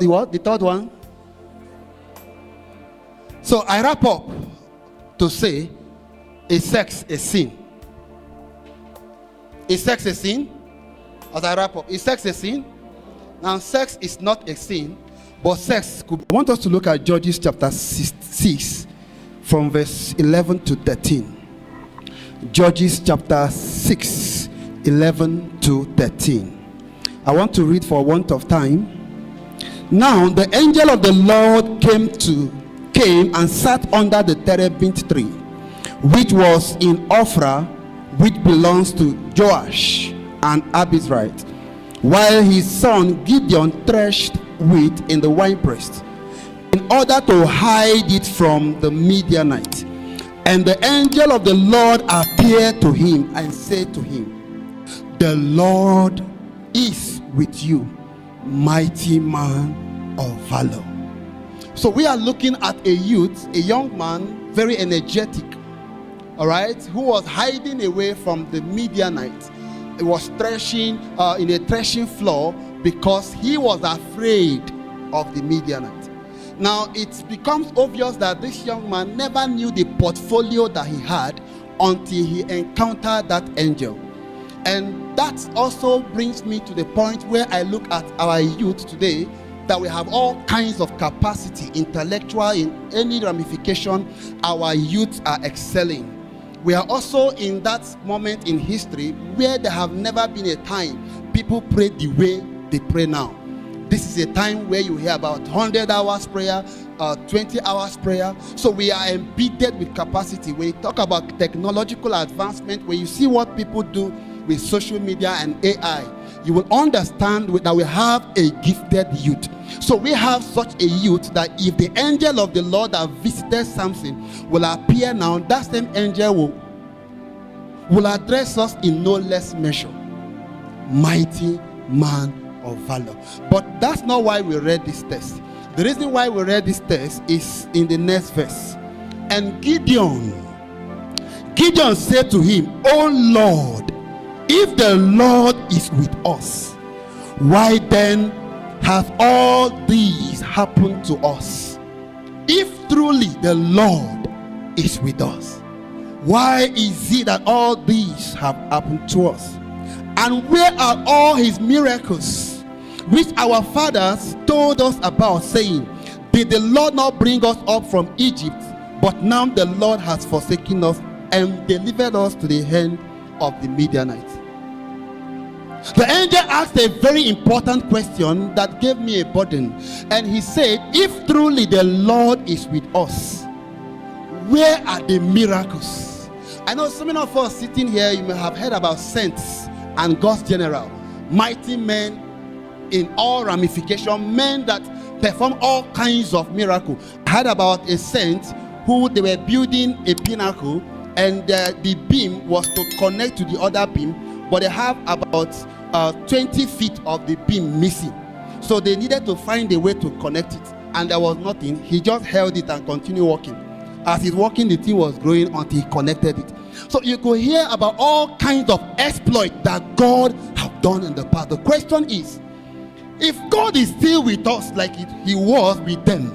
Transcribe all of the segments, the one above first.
The what? The third one. So I wrap up to say, is sex a sin? Is sex a sin? As I wrap up, is sex a sin? Now, sex is not a sin, but sex could. I want us to look at Judges chapter 6 from verse 11 to 13. Judges chapter 6, 11 to 13. I want to read for want of time. Now the angel of the Lord came and sat under the terebinth tree, which was in Ophrah, which belongs to Joash and Abizrite, while his son Gideon threshed wheat in the winepress, in order to hide it from the Midianite. And the angel of the Lord appeared to him and said to him, the Lord is with you, mighty man of valor. So we are looking at a youth, a young man, very energetic, all right, who was hiding away from the Midianite. He was threshing in a threshing floor because he was afraid of the Midianite. Now it becomes obvious that this young man never knew the portfolio that he had until he encountered that angel. And that also brings me to the point where I look at our youth today, that we have all kinds of capacity, intellectual, in any ramification. Our youth are excelling. We are also in that moment in history where there have never been a time people pray the way they pray now. This is a time where you hear about 100 hours prayer, 20 hours prayer. So we are embedded with capacity. When you talk about technological advancement, when you see what people do with social media and AI, you will understand that we have a gifted youth. So we have such a youth that if the angel of the Lord that visited Samson will appear now, that same angel will address us in no less measure. Mighty man of valor. But that's not why we read this text. The reason why we read this text is in the next verse. And Gideon said to him, O Lord, if the Lord is with us, why then have all these happened to us? If truly the Lord is with us, why is it that all these have happened to us? And where are all his miracles which our fathers told us about, saying, did the Lord not bring us up from Egypt? But now the Lord has forsaken us and delivered us to the hand of the Midianites. The angel asked a very important question that gave me a burden. And he said, if truly the Lord is with us, where are the miracles? I know so many of us sitting here, you may have heard about saints and God's general, mighty men in all ramifications, men that perform all kinds of miracles. I heard about a saint who they were building a pinnacle, and the beam was to connect to the other beam, but they have about 20 feet of the beam missing. So they needed to find a way to connect it, and there was nothing. He just held it and continued walking. As he's walking, the thing was growing until he connected it. So you could hear about all kinds of exploits that God have done in the past. The question is, if God is still with us like he was with them,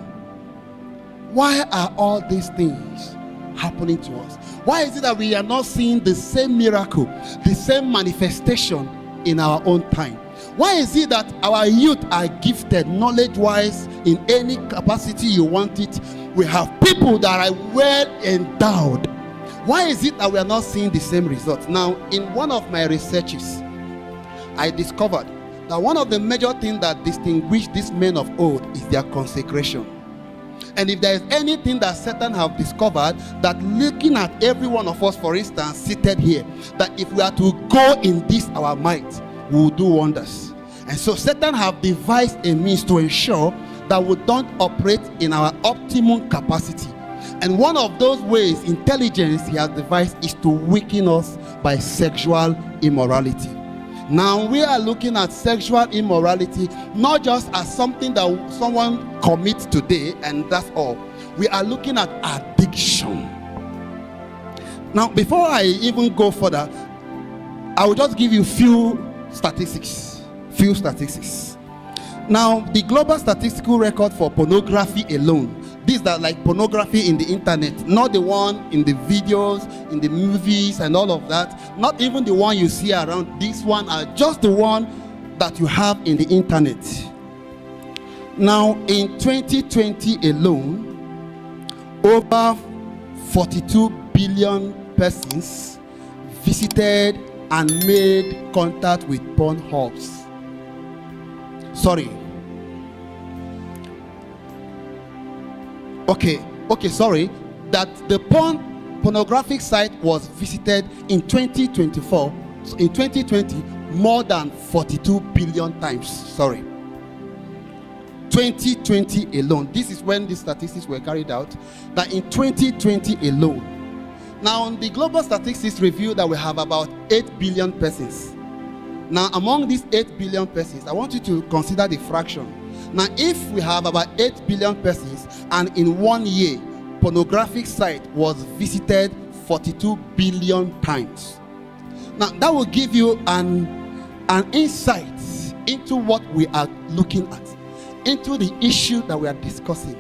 why are all these things happening to us? Why is it that we are not seeing the same miracle, the same manifestation in our own time? Why is it that our youth are gifted knowledge-wise in any capacity you want it? We have people that are well endowed. Why is it that we are not seeing the same results? Now, in one of my researches, I discovered that one of the major things that distinguish these men of old is their consecration. And if there is anything that Satan have discovered, that looking at every one of us, for instance, seated here, that if we are to go in this our might, we will do wonders. And so Satan have devised a means to ensure that we don't operate in our optimum capacity. And one of those ways, intelligence he has devised, is to weaken us by sexual immorality. Now we are looking at sexual immorality not just as something that someone commits today and that's all. We are looking at addiction. Now before I even go further, I will just give you few statistics. Now, the global statistical record for pornography alone, these are like pornography in the internet, not the one in the videos, in the movies and all of that, not even the one you see around. This one are just the one that you have in the internet. Now, in 2020 alone, over 42 billion persons visited and made contact with porn hubs. Sorry. Sorry. That the pornographic site was visited in 2024. So in 2020, more than 42 billion times. Sorry. 2020 alone. This is when the statistics were carried out. That in 2020 alone. Now, the global statistics reveal that we have about 8 billion persons. Now, among these 8 billion persons, I want you to consider the fraction. Now, if we have about 8 billion persons, and in 1 year, pornographic site was visited 42 billion times. Now, that will give you an insight into what we are looking at, into the issue that we are discussing.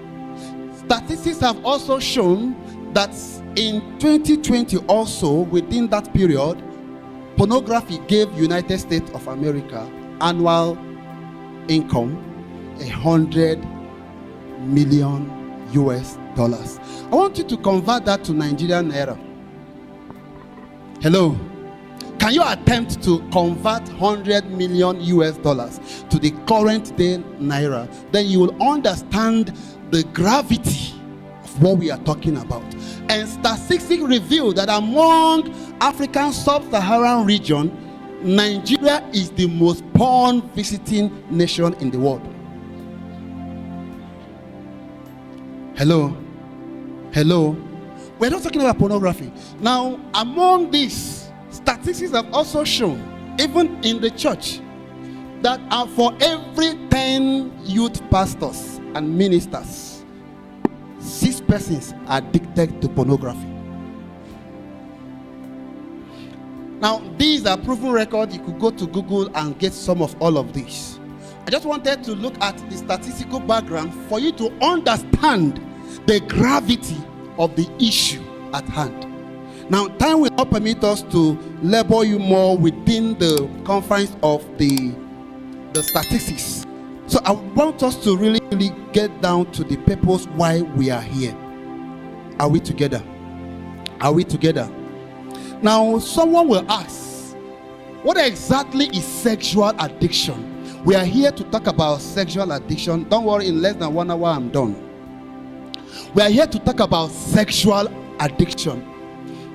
Statistics have also shown that in 2020 also, within that period, pornography gave United States of America annual income $100 million. I want you to convert that to Nigerian naira. Hello? Can you attempt to convert $100 million to the current day naira? Then you will understand the gravity of what we are talking about. And statistics reveal that among African sub-Saharan region, Nigeria is the most porn visiting nation in the world. Hello? We're not talking about pornography. Now, among these, statistics have also shown, even in the church, that for every 10 youth pastors and ministers, 6 persons are addicted to pornography. Now, these are proven records. You could go to Google and get some of all of these. I just wanted to look at the statistical background for you to understand the gravity of the issue at hand. Now, time will not permit us to labor you more within the confines of the statistics. So I want us to really get down to the purpose why we are here. Are we together? Are we together? Now, someone will ask, what exactly is sexual addiction? We are here to talk about sexual addiction. Don't worry, in less than 1 hour, I'm done. We are here to talk about sexual addiction.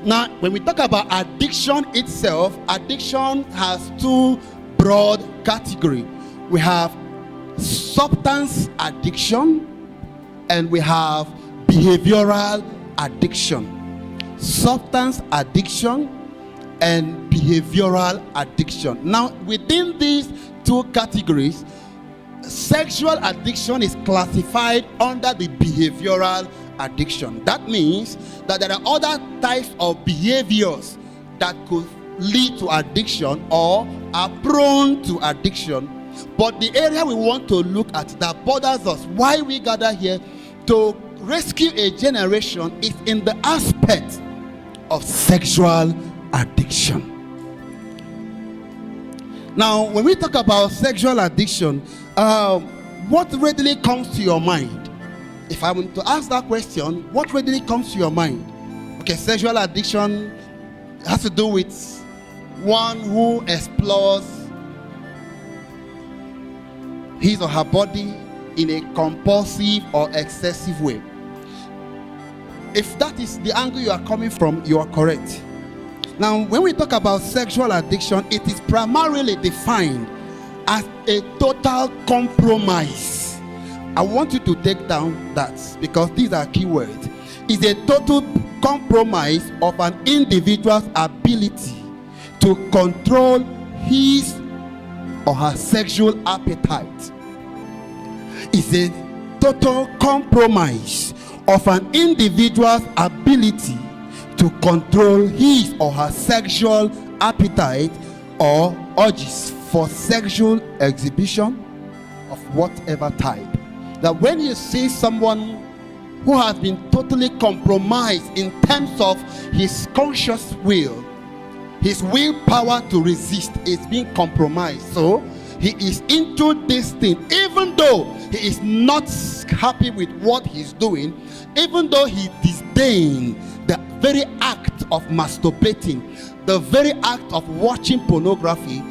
Now, when we talk about addiction itself, addiction has 2 broad categories. We have substance addiction and we have behavioral addiction. Substance addiction and behavioral addiction. Now, within these 2 categories, sexual addiction is classified under the behavioral addiction. That means that there are other types of behaviors that could lead to addiction or are prone to addiction. But the area we want to look at that bothers us, why we gather here to rescue a generation, is in the aspect of sexual addiction. Now, when we talk about sexual addiction, what readily comes to your mind? If I want to ask that question, what readily comes to your mind? Okay, sexual addiction has to do with one who explores his or her body in a compulsive or excessive way. If that is the angle you are coming from, you are correct. Now, when we talk about sexual addiction, it is primarily defined as a total compromise. I want you to take down that because these are keywords. It's a total compromise of an individual's ability to control his or her sexual appetite. It's a total compromise of an individual's ability to control his or her sexual appetite or urges for sexual exhibition of whatever type. That when you see someone who has been totally compromised in terms of his conscious will, his willpower to resist is being compromised. So he is into this thing, even though he is not happy with what he's doing, even though he disdains the very act of masturbating, the very act of watching pornography,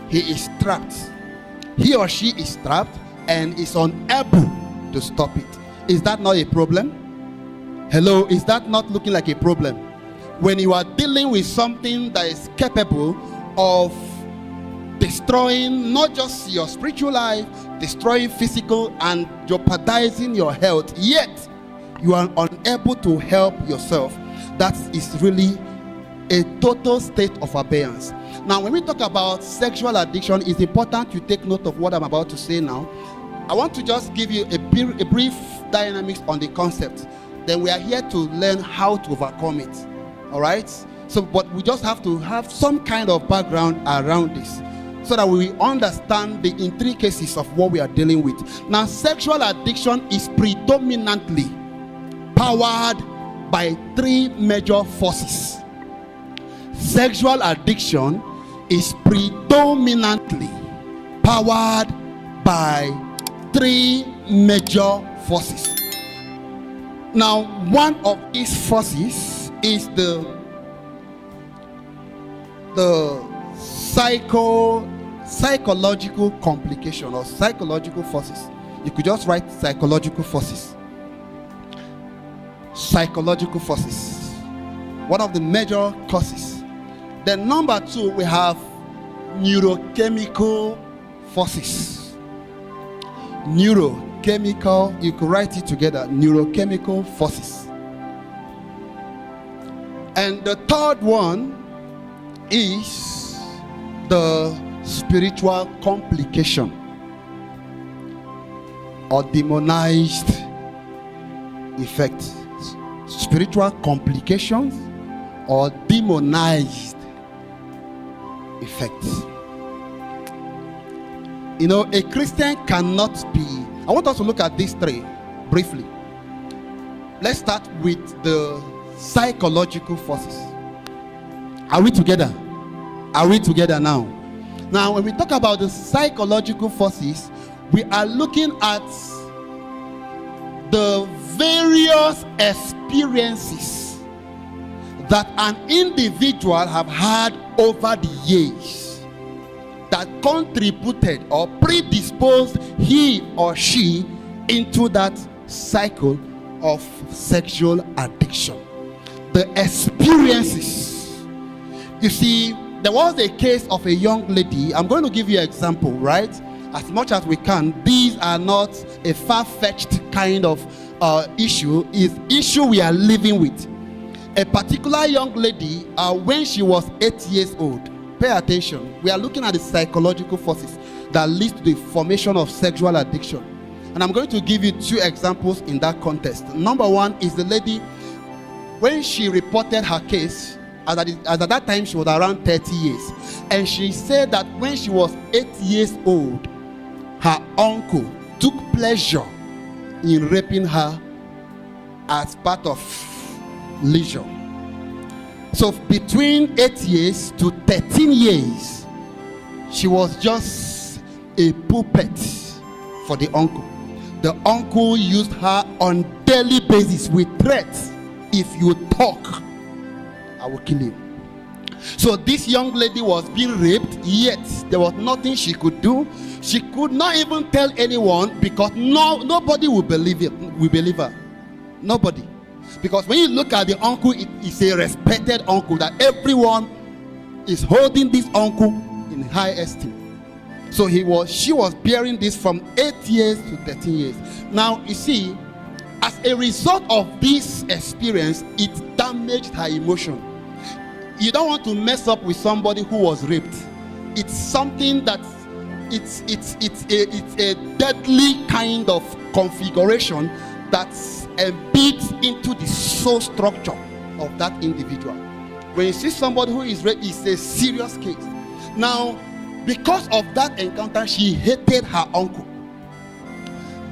he is trapped. He or she is trapped and is unable to stop it. Is that not a problem? Hello, is that not looking like a problem? When you are dealing with something that is capable of destroying not just your spiritual life, destroying physical and jeopardizing your health, yet you are unable to help yourself, that is really a total state of abeyance. Now, when we talk about sexual addiction, it's important you take note of what I'm about to say now. I want to just give you a brief dynamics on the concept. Then we are here to learn how to overcome it. All right? So, but we just have to have some kind of background around this, so that we understand the intricacies of what we are dealing with. Now, sexual addiction is predominantly powered by three major forces. Sexual addiction is predominantly powered by three major forces. Now, one of these forces is the psychological complication or psychological forces. You could just write psychological forces. Psychological forces, one of the major causes. Then number two, we have neurochemical forces. Neurochemical, you could write it together, neurochemical forces. And the third one is the spiritual complication or demonized effect. Spiritual complications or demonized effects. You know, a Christian cannot be. I want us to look at these three briefly. Let's start with the psychological forces. Are we together? Are we together now? Now, when we talk about the psychological forces, we are looking at the various experiences that an individual have had over the years that contributed or predisposed he or she into that cycle of sexual addiction. The experiences. You see, there was a case of a young lady. I'm going to give you an example, right? As much as we can. These are not a far-fetched kind of issue. Is issue we are living with. A particular young lady, when she was 8 years old. Pay attention. We are looking at the psychological forces that lead to the formation of sexual addiction. And I'm going to give you two examples in that context. Number one is the lady, when she reported her case, as at that time she was around 30 years. And she said that when she was 8 years old, her uncle took pleasure in raping her as part of leisure. So between 8 years to 13 years, she was just a puppet for the uncle. The uncle used her on daily basis with threats. If you talk, I will kill you. So this young lady was being raped, yet there was nothing she could do. She could not even tell anyone, because nobody will believe her. Nobody. Because when you look at the uncle, it is a respected uncle that everyone is holding this uncle in high esteem. So she was bearing this from 8 years to 13 years. Now you see, as a result of this experience, it damaged her emotion. You don't want to mess up with somebody who was raped. It's something that it's a deadly kind of configuration that's embedded into the soul structure of that individual. When you see somebody who is raped, it's a serious case. Now, because of that encounter, she hated her uncle.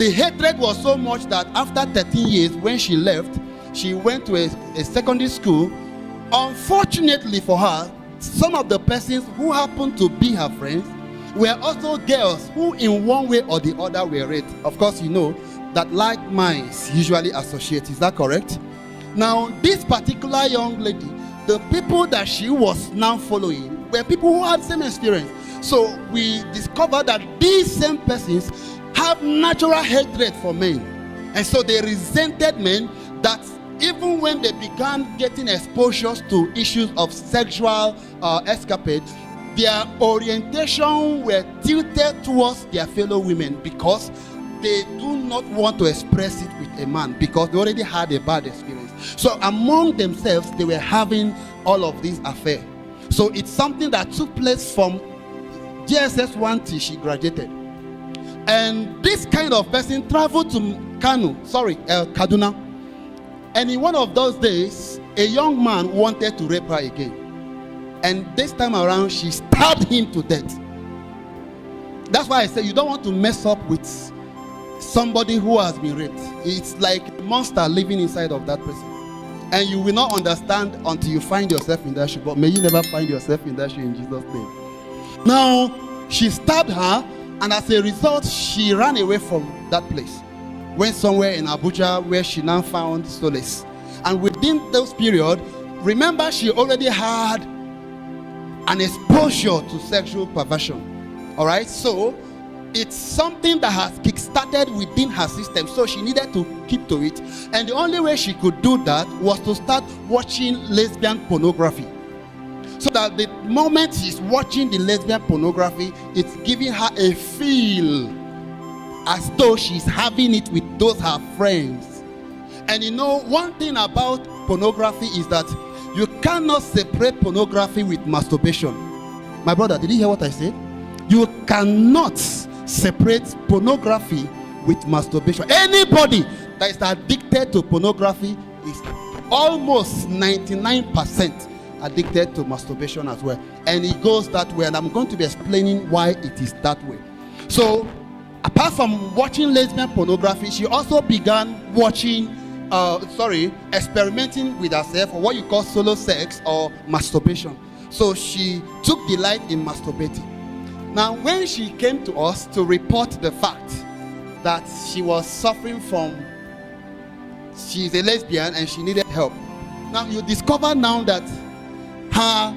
the hatred was so much that after 13 years, when she left, she went to a secondary school. Unfortunately for her, some of the persons who happened to be her friends were also girls who in one way or the other were raped. Of course, you know that like minds usually associate. Is that correct? Now, this particular young lady, the people that she was now following were people who had the same experience. So we discovered that these same persons have natural hatred for men. And so they resented men, that even when they began getting exposures to issues of sexual escapade, their orientation were tilted towards their fellow women, because they do not want to express it with a man, because they already had a bad experience. So among themselves, they were having all of these affairs. So it's something that took place from GSS 1 till she graduated. And this kind of person traveled to Kaduna. And in one of those days, a young man wanted to rape her again. And this time around, she stabbed him to death. That's why I say you don't want to mess up with somebody who has been raped. It's like a monster living inside of that person. And you will not understand until you find yourself in that shoe. But may you never find yourself in that shoe in Jesus' name. Now, she stabbed her, and as a result, she ran away from that place. Went somewhere in Abuja where she now found solace. And within those period, remember, she already had an exposure to sexual perversion. All right, so it's something that has kick-started within her system, so she needed to keep to it. And the only way she could do that was to start watching lesbian pornography. So that the moment she's watching the lesbian pornography, it's giving her a feel as though she's having it with those her friends. And you know, one thing about pornography is that you cannot separate pornography with masturbation. My brother, did you hear what I said? You cannot separate pornography with masturbation. Anybody that is addicted to pornography is almost 99% addicted to masturbation as well. And it goes that way, and I'm going to be explaining why it is that way. So, apart from watching lesbian pornography, she also began watching experimenting with herself, or what you call solo sex or masturbation. So she took delight in masturbating. Now, when she came to us to report the fact that she was suffering from, she's a lesbian and she needed help. Now, you discover now that her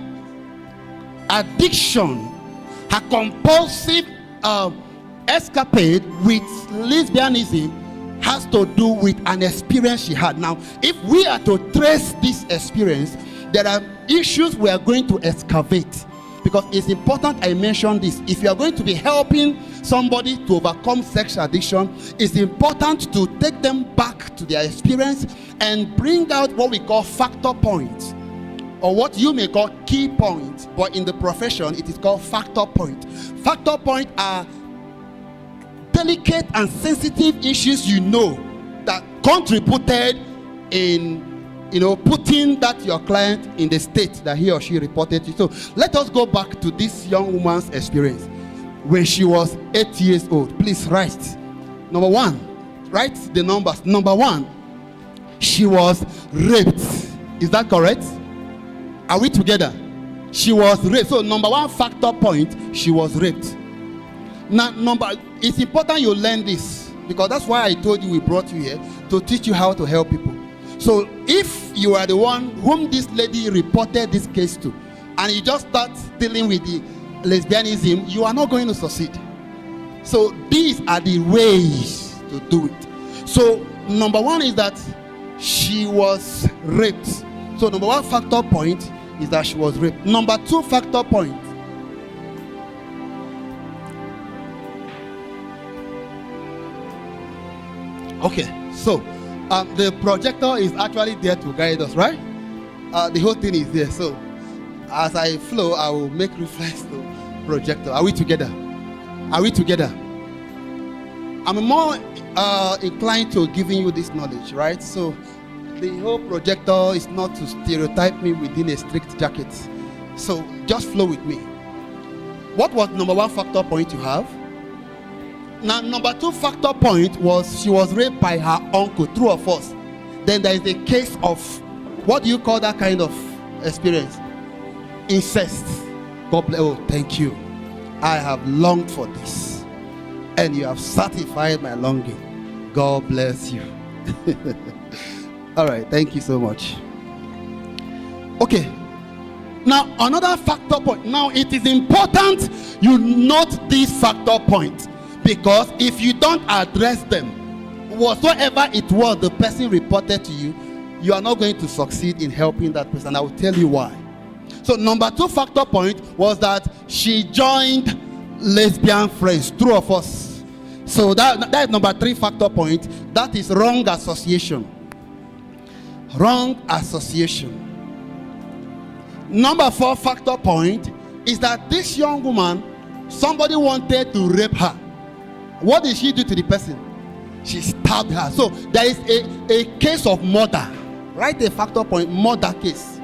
addiction, her compulsive escapade with lesbianism has to do with an experience she had. Now, if we are to trace this experience, there are issues we are going to excavate, because it's important I mention this. If you are going to be helping somebody to overcome sex addiction, it's important to take them back to their experience and bring out what we call factor points, or what you may call key points, but in the profession it is called factor point. Factor point are delicate and sensitive issues that contributed in putting that your client in the state that he or she reported to. So let us go back to this young woman's experience when she was 8 years old. Please write. Number one, write the numbers. Number one, she was raped. Is that correct? Are we together? She was raped. So number one factor point, she was raped. Now, it's important you learn this, because that's why I told you we brought you here to teach you how to help people. So if you are the one whom this lady reported this case to, and you just start dealing with the lesbianism, you are not going to succeed. So these are the ways to do it. So number one is that she was raped. So number one factor point is that she was raped. Number two factor point, okay, so the projector is actually there to guide us, right? The whole thing is there. So as I flow, I will make reference to projector. Are we together? Are we together? I'm more inclined to giving you this knowledge, right? So the whole projector is not to stereotype me within a strict jacket. So just flow with me. What was number one factor point you have? Now, number 2 factor point was she was raped by her uncle. True or false? Then there is a case of, what do you call that kind of experience? Incest. God bless. Oh, thank you. I have longed for this, and you have satisfied my longing. God bless you. All right, thank you so much. Okay. Now, another factor point. Now, it is important you note these factor points, because if you don't address them, whatsoever it was the person reported to you, you are not going to succeed in helping that person. I will tell you why. So, number 2 factor point was that she joined lesbian friends. True or false? So that is number 3 factor point. That is wrong association. Wrong association. Number 4 factor point is that this young woman, somebody wanted to rape her. What did she do to the person? She stabbed her. So there is a case of murder. Write a factor point, murder case.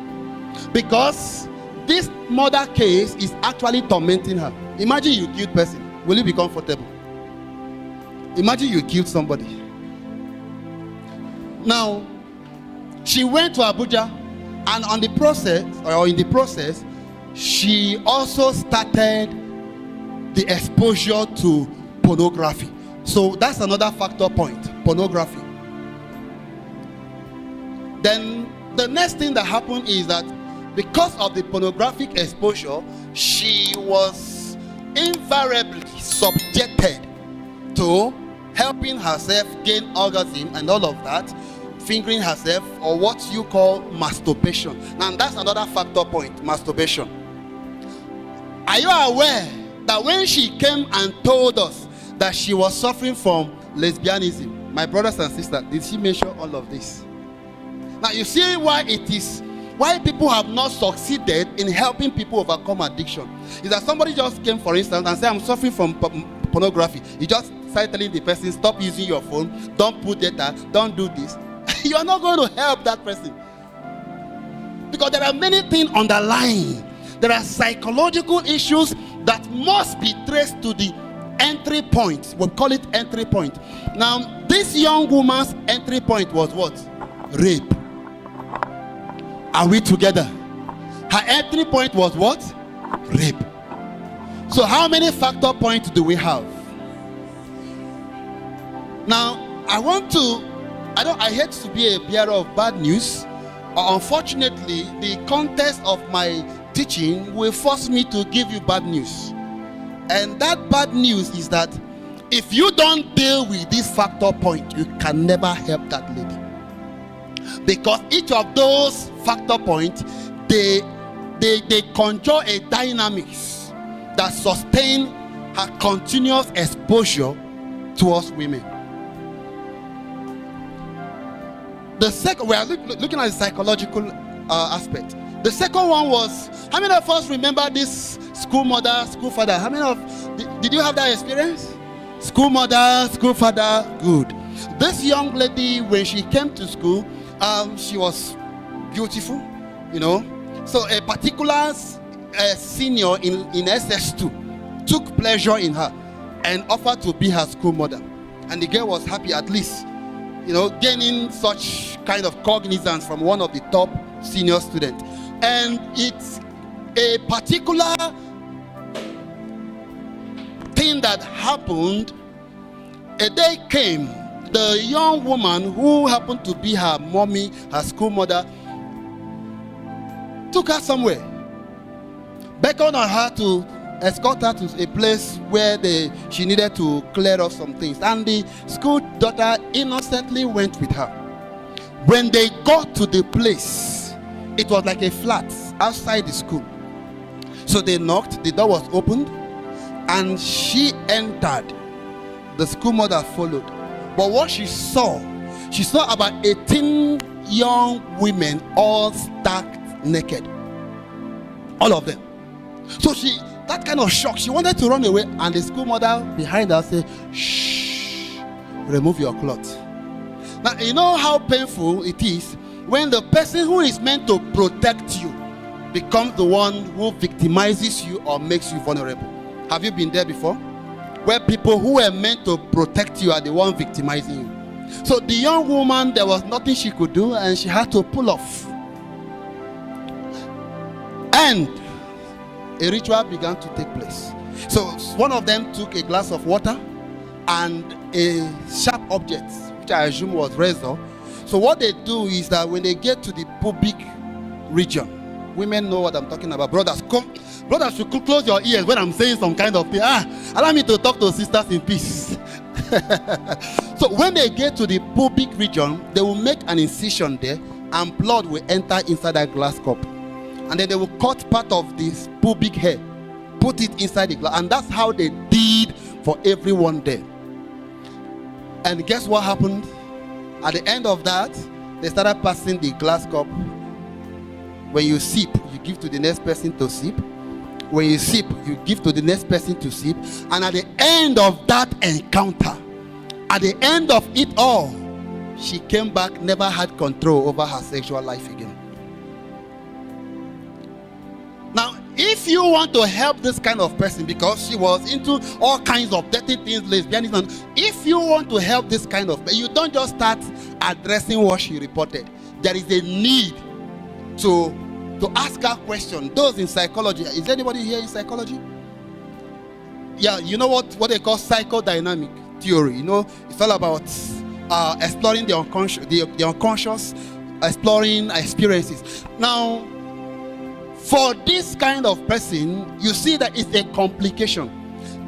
Because this murder case is actually tormenting her. Imagine you killed person. Will you be comfortable? Imagine you killed somebody. Now, she went to Abuja, and in the process, she also started the exposure to pornography. So that's another factor point, pornography. Then the next thing that happened is that because of the pornographic exposure, she was invariably subjected to helping herself gain orgasm and all of that, fingering herself, or what you call masturbation. Now that's another factor point, masturbation. Are you aware that when she came and told us that she was suffering from lesbianism, my brothers and sisters, did she mention all of this? Now you see why people have not succeeded in helping people overcome addiction. Is that somebody just came, for instance, and said, I'm suffering from pornography. You just start telling the person, stop using your phone, don't put data, don't do this. You are not going to help that person, because there are many things underlying. There are psychological issues that must be traced to the entry point. We call it entry point. Now, this young woman's entry point was what? Rape. Are we together? Her entry point was what? Rape. So how many factor points do we have? Now, I hate to be a bearer of bad news. Unfortunately, the context of my teaching will force me to give you bad news. And that bad news is that if you don't deal with this factor point, you can never help that lady. Because each of those factor points, they conjure a dynamics that sustain her continuous exposure towards women. The second, we are looking at the psychological aspect. The second one was, how many of us remember this school mother, school father? How many of, did you have that experience? School mother, school father, good. This young lady, when she came to school, she was beautiful, you know. So a particular senior in SS2 took pleasure in her and offered to be her school mother. And the girl was happy, at least, you know, gaining such kind of cognizance from one of the top senior students. And it's a particular thing that happened. A day came, the young woman who happened to be her mommy, her school mother, took her somewhere, beckoned on her to escort her to a place where she needed to clear up some things. And the school daughter innocently went with her. When they got to the place, it was like a flat outside the school. So they knocked, the door was opened, and she entered. The school mother followed. But what she saw about 18 young women all stark naked. All of them. So that kind of shock, she wanted to run away, and the school mother behind her said, shh, remove your clothes. Now, you know how painful it is when the person who is meant to protect you becomes the one who victimizes you or makes you vulnerable. Have you been there before? where people who were meant to protect you are the one victimizing you. So the young woman, there was nothing she could do, and she had to pull off. And a ritual began to take place. So one of them took a glass of water and a sharp object, which I assume was razor. So what they do is that when they get to the pubic region, women know what I'm talking about. Brothers, you could close your ears when I'm saying some kind of thing. Allow me to talk to sisters in peace. So when they get to the pubic region, they will make an incision there, and blood will enter inside that glass cup. And then they will cut part of this pubic hair, put it inside the glass, and that's how they did for everyone there. And guess what happened? At the end of that, they started passing the glass cup. When you sip, you give to the next person to sip. When you sip, you give to the next person to sip. And at the end of that encounter, at the end of it all, she came back, never had control over her sexual life again. Now, if you want to help this kind of person, because she was into all kinds of dirty things, lesbianism, if you want to help this kind of person, you don't just start addressing what she reported. There is a need to ask her questions. Those in psychology, is anybody here in psychology? Yeah, you know what they call psychodynamic theory. You know, it's all about exploring the unconscious, exploring experiences. Now, for this kind of person, you see that it's a complication.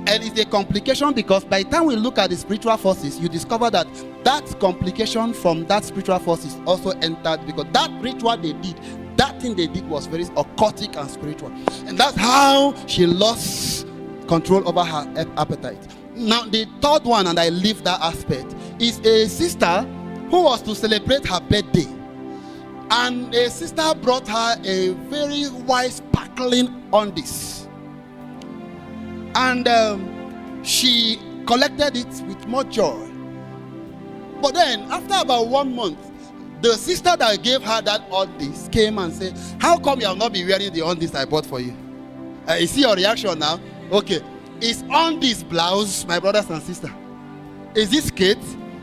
And it's a complication because by the time we look at the spiritual forces, you discover that that complication from that spiritual forces also entered, because that ritual they did, that thing they did was very occultic and spiritual. And that's how she lost control over her appetite. Now, the third one, and I leave that aspect, is a sister who was to celebrate her birthday. And a sister brought her a very white sparkling undies. And she collected it with much joy. But then, after about 1 month, the sister that gave her that undies came and said, "How come you have not been wearing the undies I bought for you?" You see your reaction now? Okay. Is undies blouse, my brothers and sisters? Is this skirt?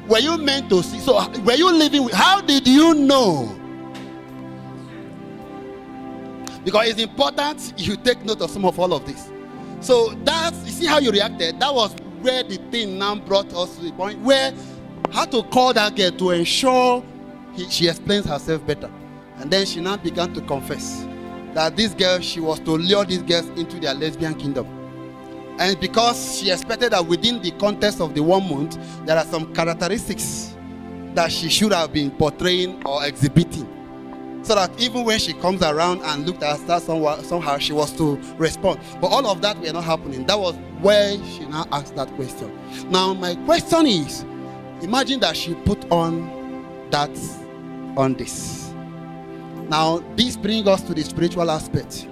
Were you meant to see? So, were you living with? How did you know? Because it's important you take note of some of all of this. So that's, you see how you reacted? That was where the thing now brought us to the point where I had to call that girl to ensure she explains herself better. And then she now began to confess that this girl, she was to lure these girls into their lesbian kingdom. And because she expected that within the context of the 1 month, there are some characteristics that she should have been portraying or exhibiting, so that even when she comes around and looked at us somehow, she was to respond. But all of that were not happening. That was where she now asked that question. Now, my question is, imagine that she put on that on this. Now, this brings us to the spiritual aspect,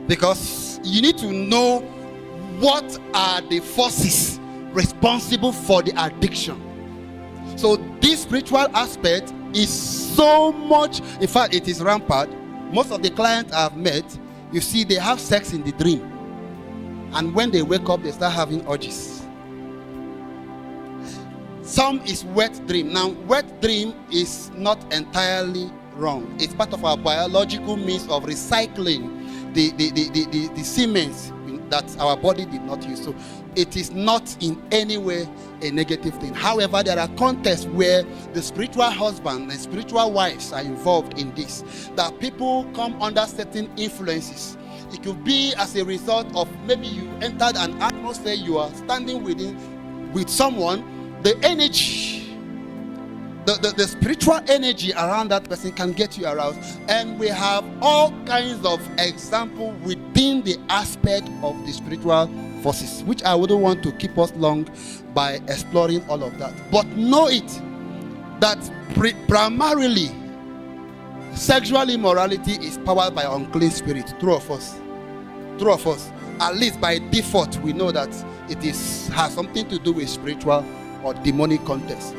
because you need to know what are the forces responsible for the addiction. So this spiritual aspect is so much, in fact, it is rampant. Most of the clients I've met, you see, they have sex in the dream, and when they wake up, they start having urges. Some is wet dream. Now, wet dream is not entirely wrong. It's part of our biological means of recycling the semen that our body did not use. So it is not in any way a negative thing. However, there are contexts where the spiritual husband and spiritual wives are involved in this, that people come under certain influences. It could be as a result of maybe you entered an atmosphere, you are standing with someone, the energy, the spiritual energy around that person can get you aroused. And we have all kinds of examples within the aspect of the spiritual forces, which I wouldn't want to keep us long by exploring all of that. But know it, that primarily sexual immorality is powered by unclean spirit. True of us. At least by default, we know that it has something to do with spiritual or demonic context.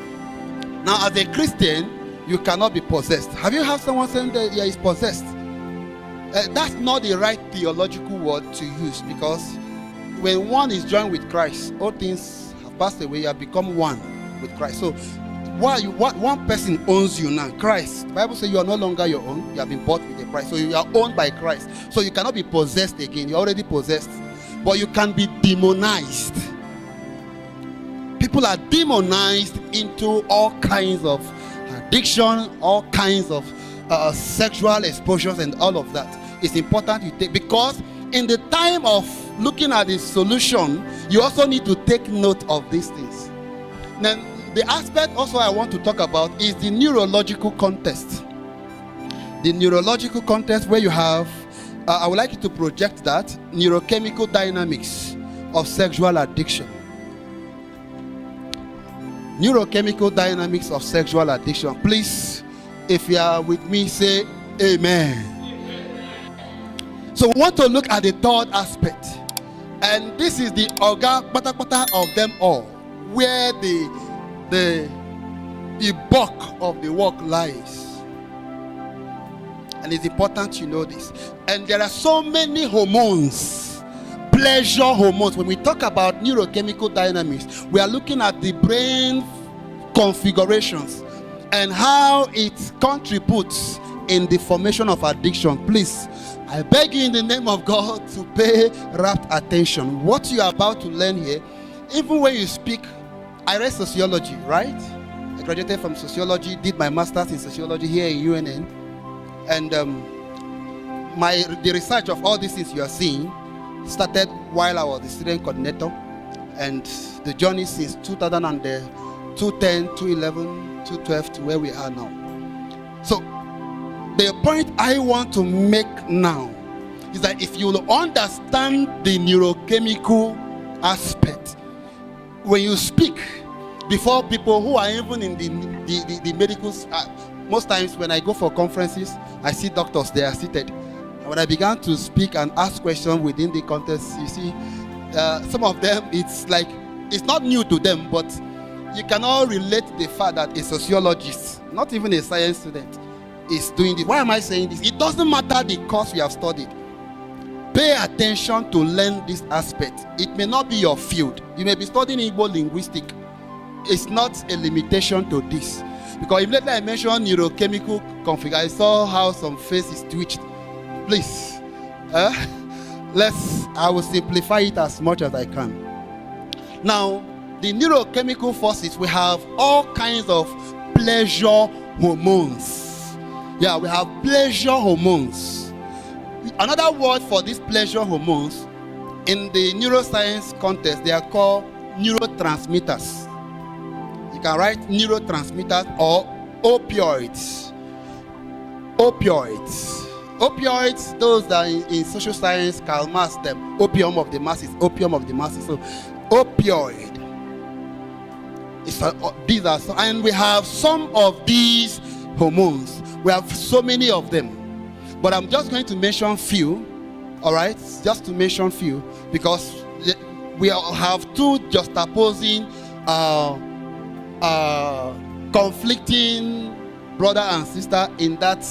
Now, as a Christian, you cannot be possessed. Have you heard someone saying that he is possessed? That's not the right theological word to use, because when one is joined with Christ, all things have passed away. You have become one with Christ. So one person owns you now, Christ. The Bible says you are no longer your own. You have been bought with a price. So you are owned by Christ. So you cannot be possessed again. You're already possessed. But you can be demonized. People are demonized into all kinds of addiction, all kinds of sexual exposures and all of that. It's important you take, because in the time of looking at the solution, you also need to take note of these things. Then the aspect also I want to talk about is the neurological context. The neurological context where you have, I would like you to project that, neurochemical dynamics of sexual addiction. Neurochemical dynamics of sexual addiction. Please, if you are with me, say amen. So we want to look at the third aspect. And this is the organ patapata of them all, where the bulk of the work lies. And it's important you know this. And there are so many hormones, pleasure hormones. When we talk about neurochemical dynamics, we are looking at the brain configurations and how it contributes in the formation of addiction. Please, I beg you in the name of God to pay rapt attention. What you are about to learn here, even when you speak, I read sociology, right? I graduated from sociology, did my master's in sociology here in UNN. And the research of all these things you are seeing started while I was the student coordinator. And the journey since 2010, 2011, 2012 to where we are now. So the point I want to make now is that if you understand the neurochemical aspect, when you speak before people who are even in the medical, most times when I go for conferences, I see doctors, they are seated. And when I began to speak and ask questions within the context, you see, some of them, it's like, it's not new to them, but you cannot relate the fact that a sociologist, not even a science student, is doing this. Why am I saying this? It doesn't matter the course you have studied. Pay attention to learn this aspect. It may not be your field. You may be studying Igbo linguistic. It's not a limitation to this. Because immediately I mentioned neurochemical config, I saw how some faces twitched. Please, I will simplify it as much as I can. Now, the neurochemical forces, we have all kinds of pleasure hormones. Yeah, we have pleasure hormones. Another word for these pleasure hormones, in the neuroscience context, they are called neurotransmitters. You can write neurotransmitters or opioids. Opioids, those that in social science, Karl Marx them, opium of the masses. So, opioid. These are and we have some of these hormones. We have so many of them. But I'm just going to mention few. All right? Just to mention few. Because we have two juxtaposing conflicting brother and sister in that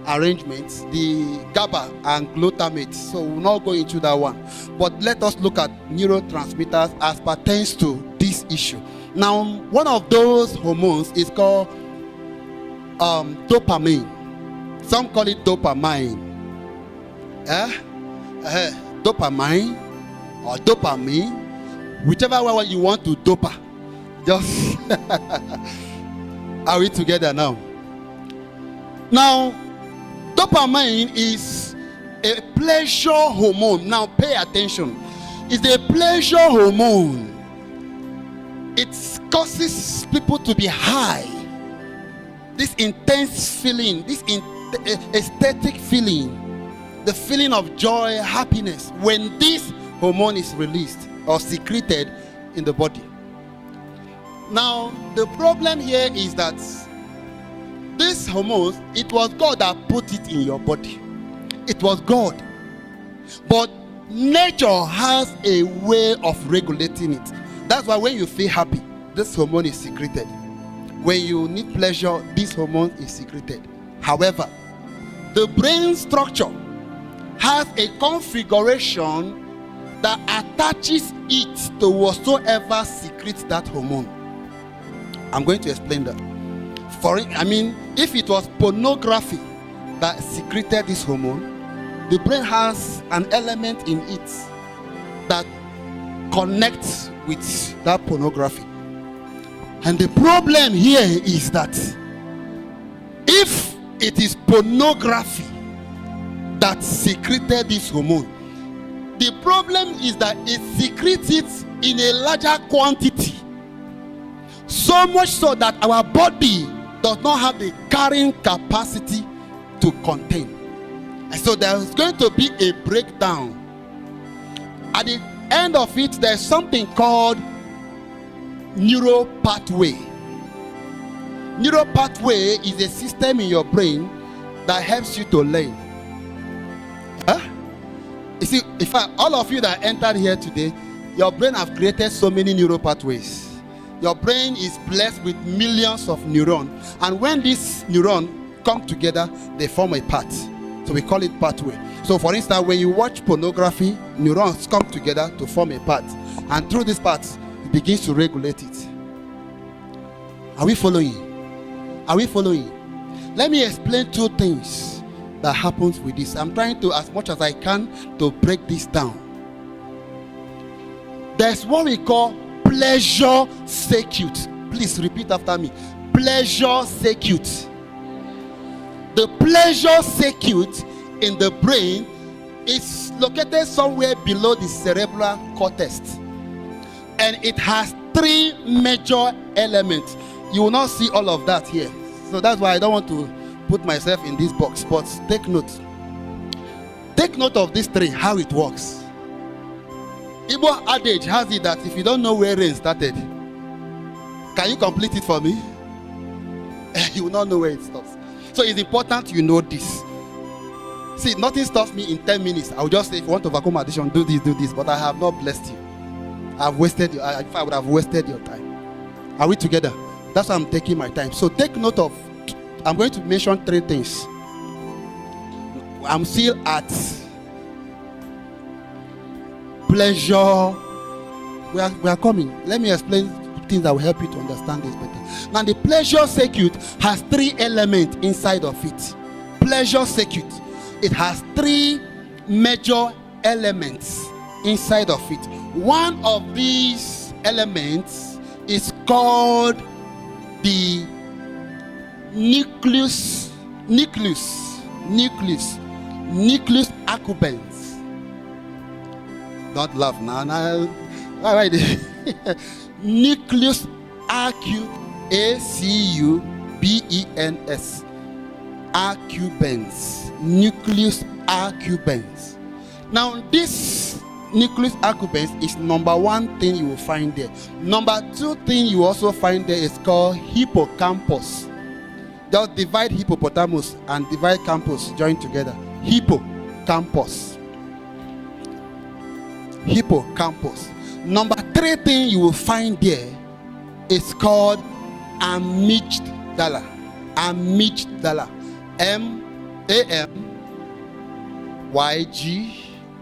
arrangement, the GABA and glutamate. So we'll not go into that one. But let us look at neurotransmitters as pertains to this issue. Now, one of those hormones is called dopamine. Some call it dopamine. Dopamine or dopamine, whichever one you want to dopa. Just are we together now? Now, dopamine is a pleasure hormone. Now, pay attention. It's a pleasure hormone. It causes people to be high. This intense feeling, this aesthetic feeling, the feeling of joy, happiness, when this hormone is released or secreted in the body. Now, the problem here is that this hormone, it was God that put it in your body. It was God. But nature has a way of regulating it. That's why when you feel happy, this hormone is secreted. When you need pleasure, this hormone is secreted. However, the brain structure has a configuration that attaches it to whatsoever secretes that hormone. I'm going to explain that. If it was pornography that secreted this hormone, the brain has an element in it that connects with that pornography. And the problem here is that if it is pornography that secreted this hormone, the problem is that it secretes it in a larger quantity, so much so that our body does not have the carrying capacity to contain. And so there's going to be a breakdown. At the end of it, there's something called neural pathway. Neural pathway is a system in your brain that helps you to learn. You see, in fact, all of you that entered here today, your brain have created so many neural pathways. Your brain is blessed with millions of neurons, and when these neurons come together, they form a path. So we call it pathway. So for instance, when you watch pornography, neurons come together to form a path, and through this path, it begins to regulate it. Are we following? Are we following? Let me explain two things that happens with this. I'm trying to, as much as I can, to break this down. There's what we call pleasure circuit. Please repeat after me. Pleasure circuit. The pleasure circuit in the brain is located somewhere below the cerebral cortex, and it has three major elements. You will not see all of that here, so that's why I don't want to put myself in this box, but take note. Take note of these three, how it works. Igbo adage has it that if you don't know where rain started, can you complete it for me? You will not know where it stops. So it's important you know this. See, nothing stops me in 10 minutes. I will just say, if you want to overcome addiction, do this. But I have not blessed you. I've wasted you. If I would have wasted your time. Are we together? That's why I'm taking my time. So take note of, I'm going to mention three things. I'm still at pleasure. We are coming. Let me explain things that will help you to understand this better. Now, the pleasure circuit has three elements inside of it. Pleasure circuit. It has three major elements inside of it. One of these elements is called the nucleus accumbens. Don't laugh now. Why? Nucleus accumbens. Accumbens. Nucleus accumbens. Now, this nucleus accumbens is number one thing you will find there. Number two thing you also find there is called hippocampus. Just divide hippopotamus and divide campus, join together. Hippocampus. Hippocampus. Number three thing you will find there is called amygdala. Amygdala. M-A-M-Y-G.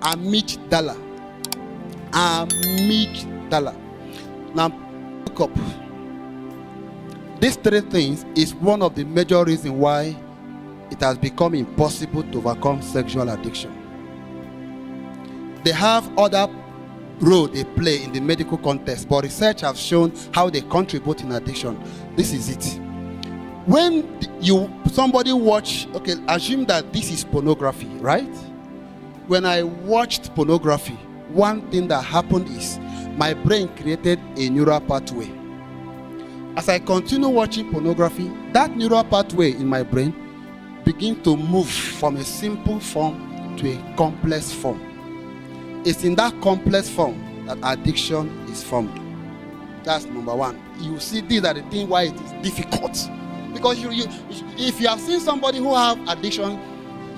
Amygdala. Amygdala. Now, look up. These three things is one of the major reasons why it has become impossible to overcome sexual addiction. They have other role they play in the medical context, but research has shown how they contribute in addiction. This is it. When somebody watch, okay, assume that this is pornography, right? When I watched pornography, one thing that happened is my brain created a neural pathway. As I continue watching pornography, that neural pathway in my brain begins to move from a simple form to a complex form. It's in that complex form that addiction is formed. That's number one. You see, these are the things why it is difficult. Because if you have seen somebody who have addiction,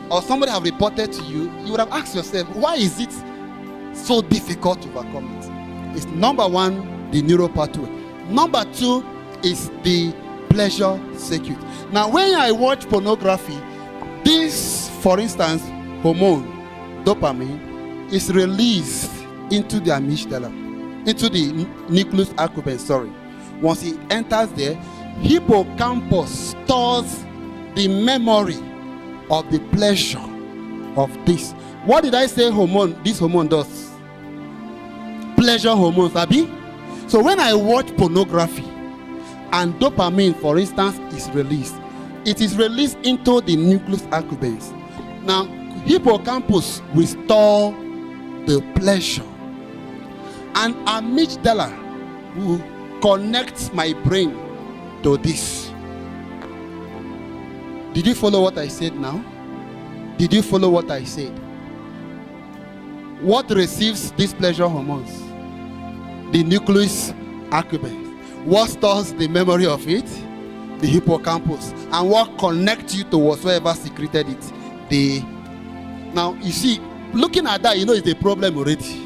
or somebody have reported to you, you would have asked yourself, why is it so difficult to overcome it? It's number one, the neural pathway. Number two is the pleasure circuit. Now, when I watch pornography, this, for instance, hormone, dopamine, is released into the amygdala, into the nucleus accumbens, sorry. Once it enters there, hippocampus stores the memory of the pleasure of this. What did I say this hormone does? Pleasure hormones, Abi. So when I watch pornography and dopamine, for instance, is released, it is released into the nucleus accumbens. Now, hippocampus will store the pleasure, and amygdala will connect my brain to this. Did you follow what I said now? Did you follow what I said? What receives these pleasure hormones? The nucleus accumbens. What stores the memory of it? The hippocampus. And what connects you to whatsoever secreted it? Now, you see, looking at that, you know it's a problem already.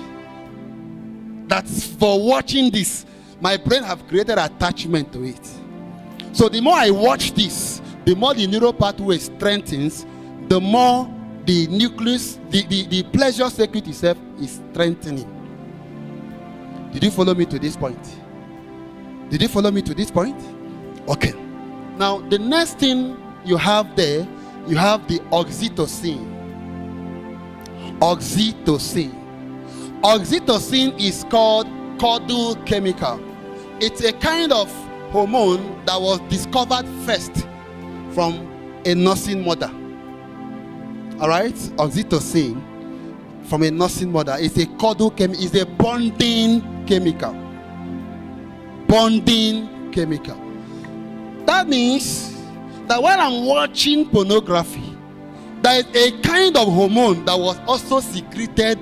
That's for watching this, my brain have created attachment to it. So the more I watch this, the more the neural pathway strengthens, the more the nucleus, the pleasure circuit itself is strengthening. Did you follow me to this point? Did you follow me to this point? Okay. Now, the next thing you have there, you have the oxytocin. Oxytocin. Oxytocin is called cuddle chemical. It's a kind of hormone that was discovered first from a nursing mother. All right, oxytocin from a nursing mother. It's a cuddle chemical. It's a bonding chemical. Bonding chemical. That means that when I'm watching pornography, there is a kind of hormone that was also secreted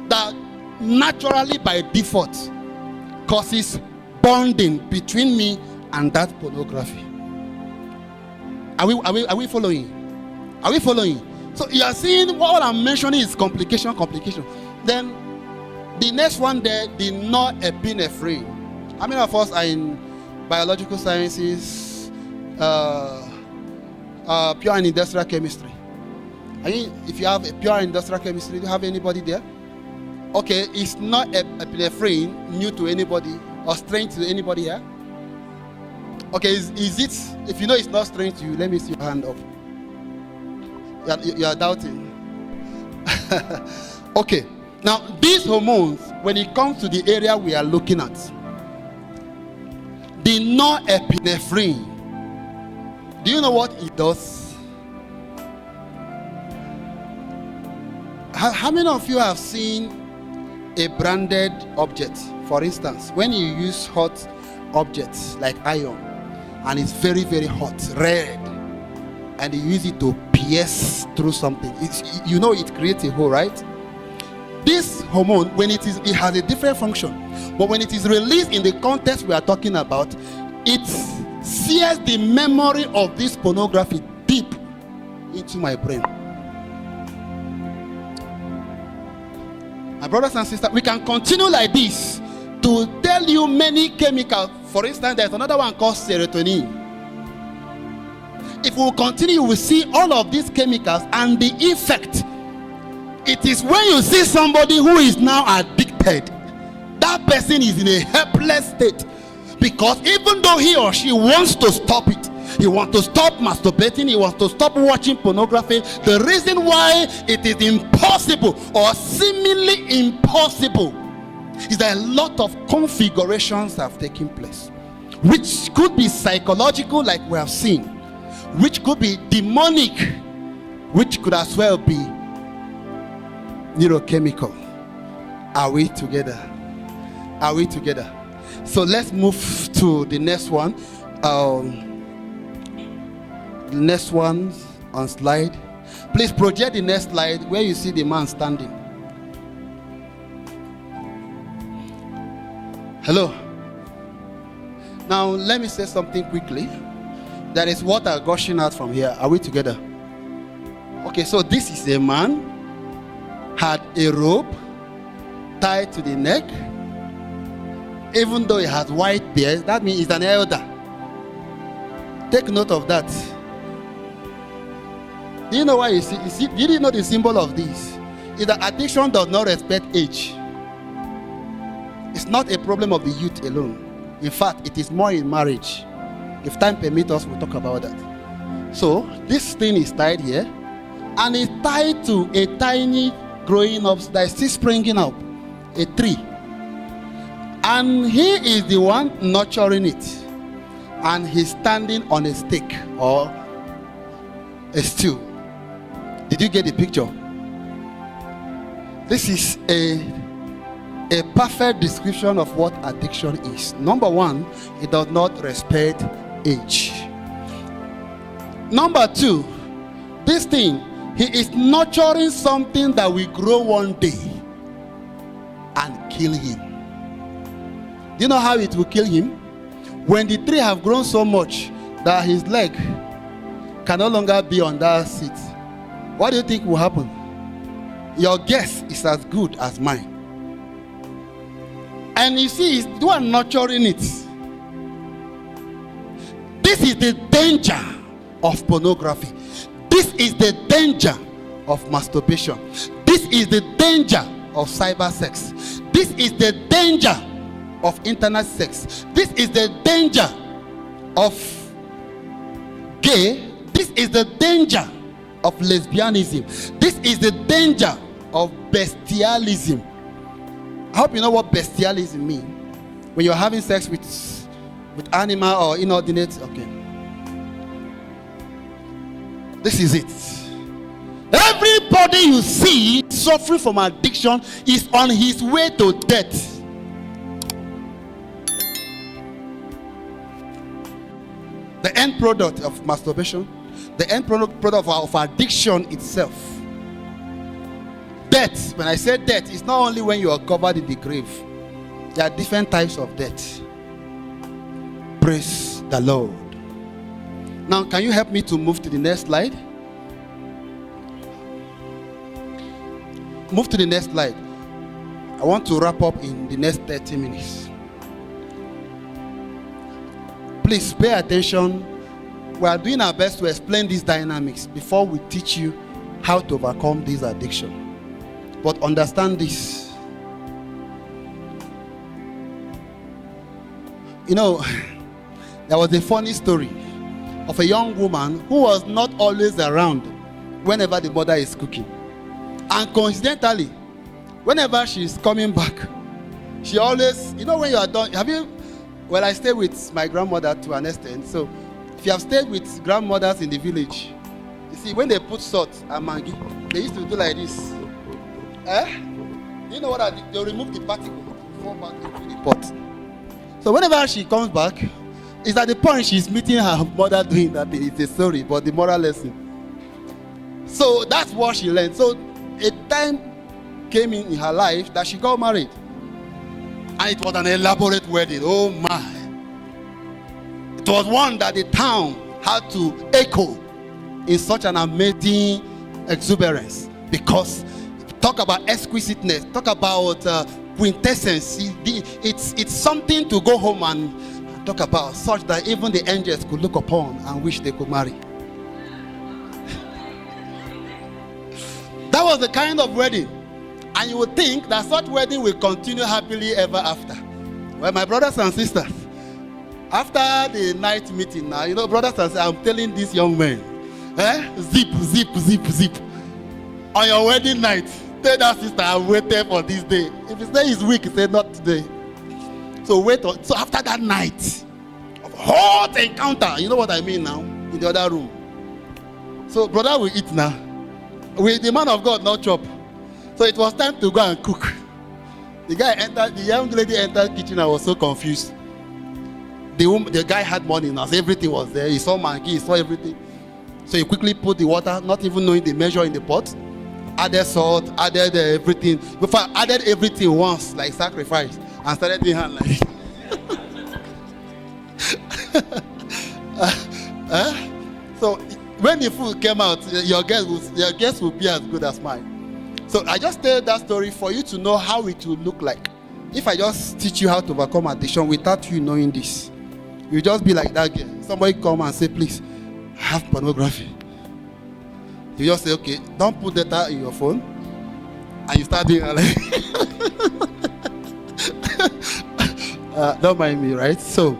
that naturally by default causes bonding between me and that pornography. Are we following? Are we following? So you are seeing what I'm mentioning is complication. Then the next one there, the norepinephrine. How many of us are in biological sciences, pure and industrial chemistry? I mean, if you have a pure industrial chemistry, do you have anybody there? Okay, it's not epinephrine new to anybody or strange to anybody here? Okay, is it, if you know it's not strange to you, let me see your hand up. You are doubting. Okay, now these hormones, when it comes to the area we are looking at, the norepinephrine, do you know what it does? How many of you have seen a branded object? For instance, when you use hot objects like iron and it's very, very hot, red, and you use it to pierce through something, you know it creates a hole, right? This hormone, when it has a different function, but when it is released in the context we are talking about, it sears the memory of this pornography deep into my brain. My brothers and sisters, we can continue like this to tell you many chemicals. For instance, there's another one called serotonin. If we will continue, we will see all of these chemicals and the effect. It is when you see somebody who is now addicted, that person is in a helpless state, because even though he or she wants to stop it, he wants to stop masturbating, he wants to stop watching pornography, the reason why it is impossible or seemingly impossible is that a lot of configurations have taken place, which could be psychological like we have seen, which could be demonic, which could as well be neurochemical. Are we together? Are we together? So let's move to the next one. The next one on slide. Please project the next slide where you see the man standing. Hello. Now let me say something quickly. There is water gushing out from here. Are we together? Okay, so this is a man, had a rope tied to the neck. Even though he has white beard, that means he's an elder. Take note of that. Do you know why you see? Did you know the symbol of this? Is that addiction does not respect age. It's not a problem of the youth alone. In fact, it is more in marriage. If time permits us, we'll talk about that. So this thing is tied here, and it's tied to a tiny growing up that is still springing up, a tree. And he is the one nurturing it, and he's standing on a stake or a stool. Did you get the picture? This is a perfect description of what addiction is. Number one, it does not respect age. Number two, this thing, he is nurturing something that will grow one day and kill him. Do you know how it will kill him? When the tree have grown so much that his leg can no longer be on that seat, what do you think will happen? Your guess is as good as mine. And you see, you are nurturing it. This is the danger of pornography. This is the danger of masturbation. This is the danger of cyber sex. This is the danger of internet sex. This is the danger of gay. This is the danger of lesbianism. This is the danger of bestialism. I hope you know what bestialism means. When you're having sex with animal or inordinate. Okay. This is it. Everybody you see suffering from addiction is on his way to death. The end product of masturbation, the end product of addiction itself. Death, when I say death, it's not only when you are covered in the grave. There are different types of death. Praise the Lord. Now, can you help me to move to the next slide? Move to the next slide. I want to wrap up in the next 30 minutes. Please pay attention. We are doing our best to explain these dynamics before we teach you how to overcome this addiction. But understand this. You know, there was a funny story of a young woman who was not always around whenever the mother is cooking. And coincidentally, whenever she's coming back, she always, you know, when you are done, well, I stay with my grandmother to an extent. So if you have stayed with grandmothers in the village, you see, when they put salt and Maggi, they used to do like this. You know what I did? They'll remove the particle before back into the pot. So whenever she comes back, it's at the point she's meeting her mother doing that thing. It's a story, but the moral lesson. So that's what she learned. So a time came in her life that she got married. And it was an elaborate wedding. Oh my. It was one that the town had to echo in such an amazing exuberance. Because talk about exquisiteness, talk about quintessence. It's something to go home and talk about, such that even the angels could look upon and wish they could marry. That was the kind of wedding. And you would think that such wedding will continue happily ever after. Well, my brothers and sisters, after the night meeting now, you know, brothers and sisters, I'm telling these young men, zip, zip, zip, zip. On your wedding night, tell that sister, I waited for this day. If he says it's weak, he said not today. So wait on. So after that night of hot encounter, you know what I mean now, in the other room. So brother will eat now. With the man of God not chop. So it was time to go and cook. The young lady entered the kitchen and was so confused. The guy had money now, so everything was there. He saw Maggi, he saw everything. So he quickly put the water, not even knowing the measure in the pot. Added salt, added everything. Before I added everything once, like sacrifice, and started doing hand like So when the food came out, your guess will be as good as mine. So I just tell that story for you to know how it will look like. If I just teach you how to overcome addiction without you knowing this, you just be like that girl. Somebody come and say, please, I have pornography. You just say, okay, don't put data in your phone. And you start doing like Don't mind me, right? So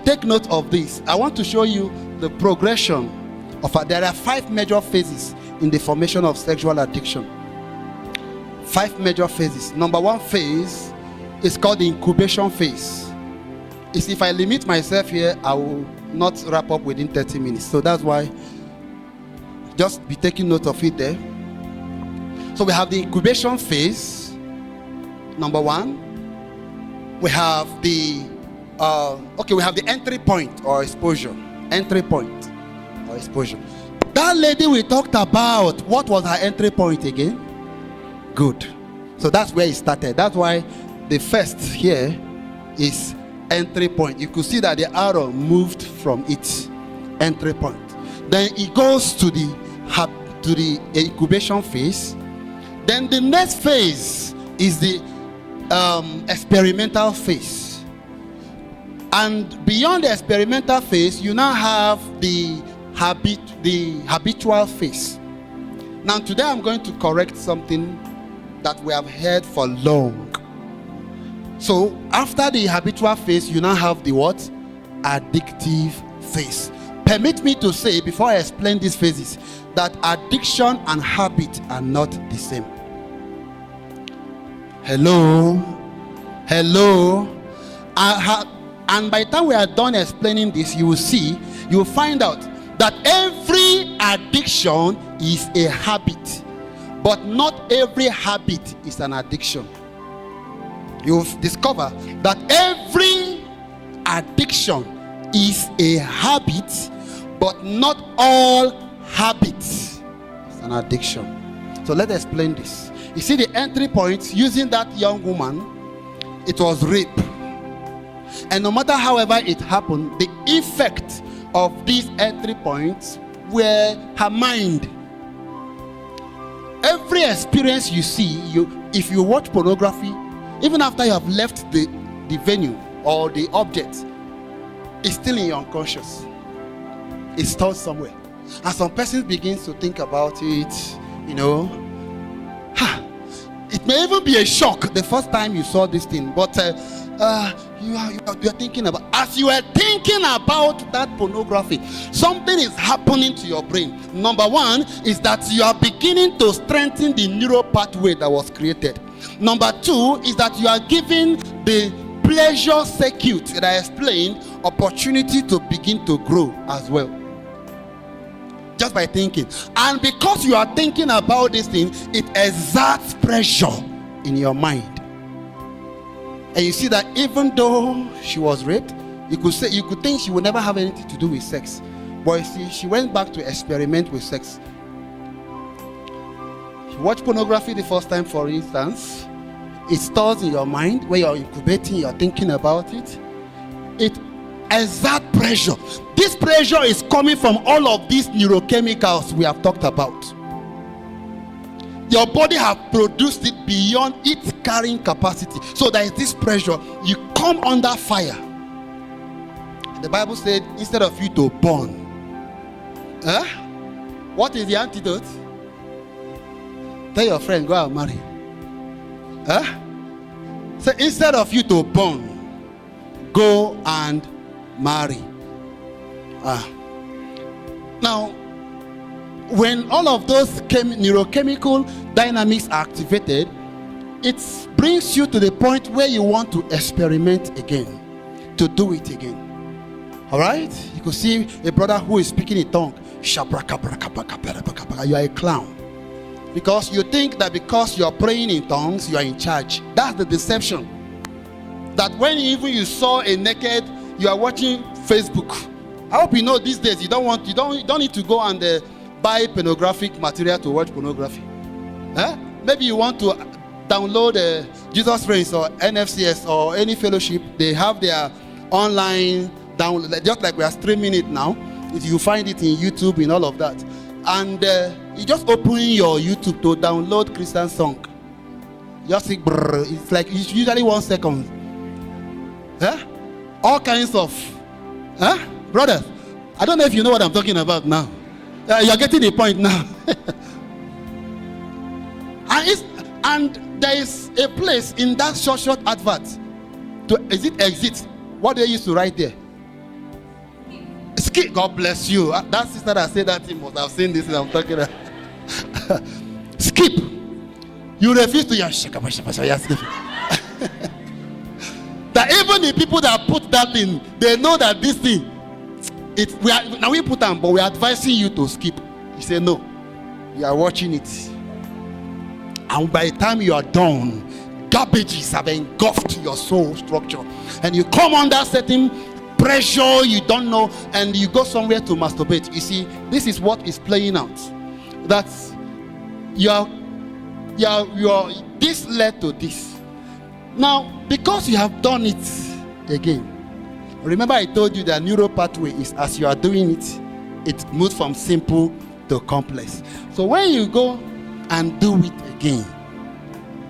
take note of this. I want to show you the progression of there are 5 major phases in the formation of sexual addiction. 5 major phases. Number 1 phase is called the incubation phase. If I limit myself here, I will not wrap up within 30 minutes. So that's why just be taking note of it there. So we have the incubation phase. Number 1. We have the we have the entry point or exposure. Entry point or exposure. That lady we talked about, what was her entry point again? Good. So that's where it started. That's why the first here is entry point. You could see that the arrow moved from its entry point. Then it goes to the incubation phase. Then the next phase is the experimental phase. And beyond the experimental phase, you now have the habitual phase. Now today I'm going to correct something that we have heard for long. So after the habitual phase, you now have the what? Addictive phase. Permit me to say, before I explain these phases, that addiction and habit are not the same. Hello? And by the time we are done explaining this, you will find out that every addiction is a habit, but not every habit is an addiction. You'll discover that every addiction is a habit, but not all habits is an addiction. So let's explain this. You see the entry point, using that young woman, it was rape. And no matter however it happened, the effect of these entry points were her mind. Every experience you see, if you watch pornography, even after you have left the venue or the object, it's still in your unconscious. It's stored somewhere. And some persons begins to think about it, it may even be a shock the first time you saw this thing, but you are thinking about, as you are thinking about that pornography, something is happening to your brain. Number 1 is that you are beginning to strengthen the neural pathway that was created. Number 2 is that you are giving the pleasure circuit that I explained opportunity to begin to grow as well, just by thinking. And because you are thinking about this thing, it exerts pressure in your mind. And you see that even though she was raped, you could think she would never have anything to do with sex. But you see, she went back to experiment with sex. You watch pornography the first time, for instance, it stores in your mind where you're incubating, you're thinking about it. It exerts pressure. This pressure is coming from all of these neurochemicals we have talked about. Your body have produced it beyond its carrying capacity. So there is this pressure. You come under fire. The Bible said, instead of you to burn, what is the antidote? Tell your friend, go and marry. So instead of you to burn, go and marry. Now, when all of those neurochemical dynamics are activated, it brings you to the point where you want to experiment again, to do it again. All right? You could see a brother who is speaking in tongue. You are a clown. Because you think that because you are praying in tongues, you are in charge. That's the deception. That when even you saw a naked, you are watching Facebook. I hope you know these days you don't need to go and buy pornographic material to watch pornography. Maybe you want to download Jesus Reigns or NFCS or any fellowship. They have their online download, just like we are streaming it now. You find it in YouTube and all of that. And you just open your YouTube to download Christian song. Just think, it's like it's usually 1 second. All kinds of, brothers. I don't know if you know what I'm talking about now. You're getting the point now. And there is a place in that short advert is it exit? What do they used to write there? Skip. God bless you. That sister that said that thing must have seen this. I'm talking about. Skip. You refuse to. That even the people that put that in, they know that this thing, now we put them, but we're advising you to skip. You say no. You are watching it, and by the time you are done, garbages have engulfed your soul structure, and you come under certain pressure you don't know, and you go somewhere to masturbate. You see, this is what is playing out. That's your this led to this. Now, because you have done it again, remember I told you that neural pathway is as you are doing it, it moves from simple to complex. So when you go and do it again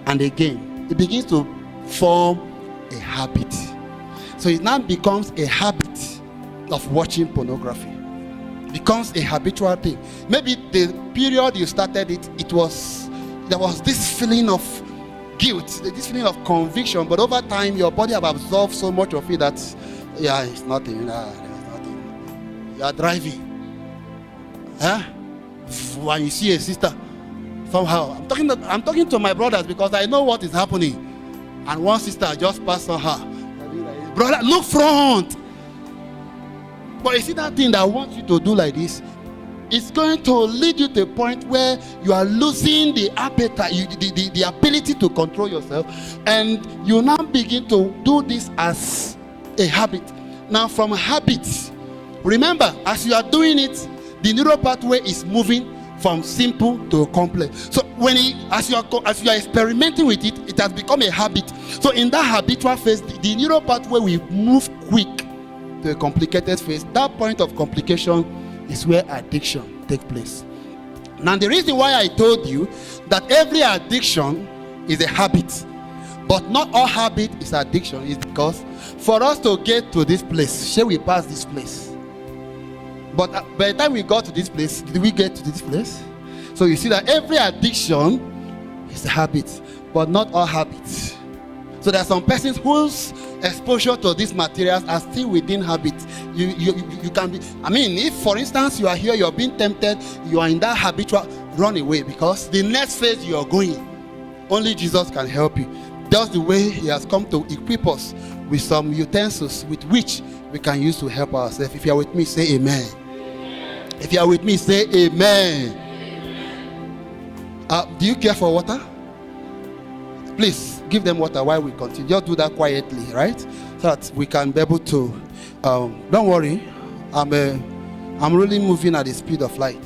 and again, it begins to form a habit. So it now becomes a habit of watching pornography. It becomes a habitual thing. Maybe the period you started it, there was this feeling of guilt, this feeling of conviction, but over time your body have absorbed so much of it that it's nothing. There's nothing. You are driving. When you see a sister, somehow I'm talking to my brothers because I know what is happening. And one sister just passed on her. Brother, look front. But you see that thing that wants you to do like this, it's going to lead you to a point where you are losing the appetite, the ability to control yourself, and you now begin to do this as a habit. Now, from habits, remember, as you are doing it, the neural pathway is moving from simple to complex. So as you are experimenting with it, it has become a habit. So in that habitual phase, the neural pathway will move quick to a complicated phase. That point of complication is where addiction takes place. Now, the reason why I told you that every addiction is a habit, but not all habit is addiction, is because for us to get to this place, shall we pass this place? But by the time we got to this place, did we get to this place? So you see that every addiction is a habit, but not all habits. So there are some persons whose exposure to these materials are still within habit. You can be, if for instance you are here, you're being tempted, you are in that habitual, run away, because the next phase you are going, only Jesus can help you. That's the way he has come to equip us with some utensils with which we can use to help ourselves. If you are with me, say amen. If you are with me, say amen. Do you care for water? Please give them water while we continue. Just do that quietly, right? So that we can be able to. Don't worry, I'm really moving at the speed of light.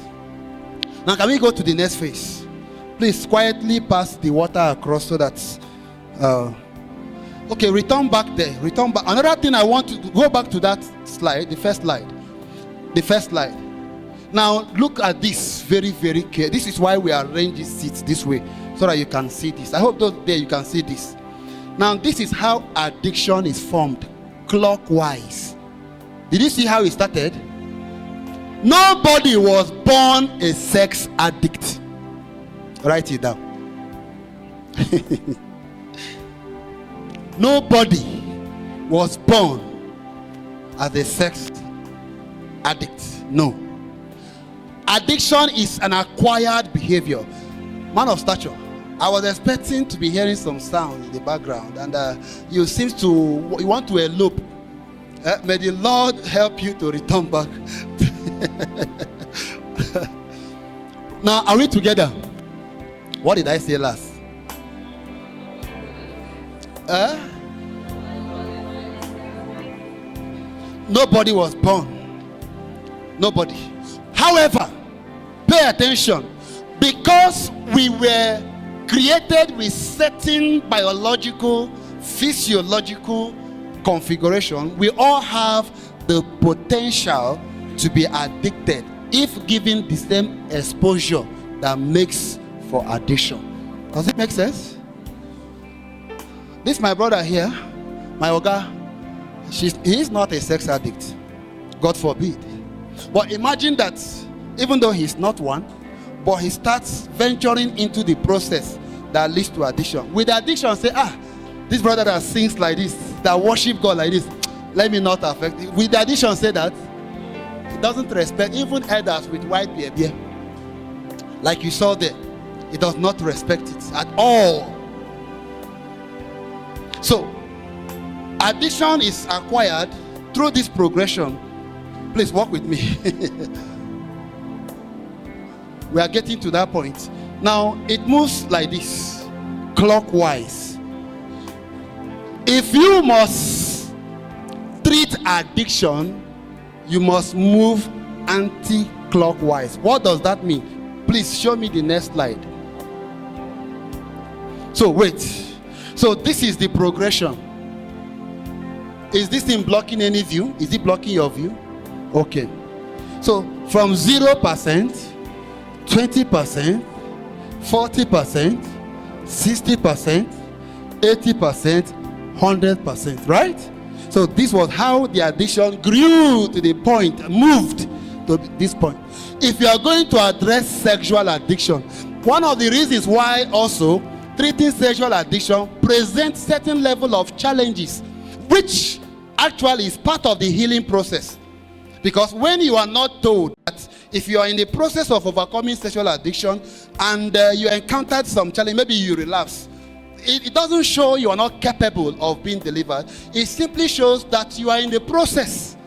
Now, can we go to the next phase? Please quietly pass the water across so that. Okay, return back there. Return back. Another thing I want to go back to that slide, the first slide. Now, look at this very, very carefully. This is why we arrange these seats this way, so that you can see this. I hope those there you can see this. Now, this is how addiction is formed, clockwise. Did you see how it started? Nobody was born a sex addict. Write it down. Nobody was born as a sex addict. No. Addiction is an acquired behavior. Man of stature, I was expecting to be hearing some sound in the background, and you want to elope. May the Lord help you to return back. Now, are we together? What did I say last? Nobody was born. Nobody. However, pay attention. Because we were created with certain biological, physiological configuration, we all have the potential to be addicted if given the same exposure that makes for addiction. Does it make sense? This my brother here, my Oga, he is not a sex addict. God forbid. But imagine that even though he's not one, but he starts venturing into the process that leads to addiction. With addiction, say, this brother that sings like this, that worship God like this, let me not affect it. With the addition, say that it doesn't respect even elders with white beard. Like you saw there, it does not respect it at all. So, addiction is acquired through this progression. Please walk with me. We are getting to that point. Now, it moves like this, clockwise. If you must treat addiction, you must move anti-clockwise. What does that mean? Please show me the next slide. So, wait. So, this is the progression. Is this thing blocking any view? Is it blocking your view? Okay. So, from 0%, 20%, 40%, 60%, 80%, 100%, right? So this was how the addiction grew to the point, moved to this point. If you are going to address sexual addiction, one of the reasons why also treating sexual addiction presents certain level of challenges, which actually is part of the healing process. Because when you are not told that if you are in the process of overcoming sexual addiction and you encountered some challenge, maybe you relapse, it doesn't show you are not capable of being delivered. It simply shows that you are in the process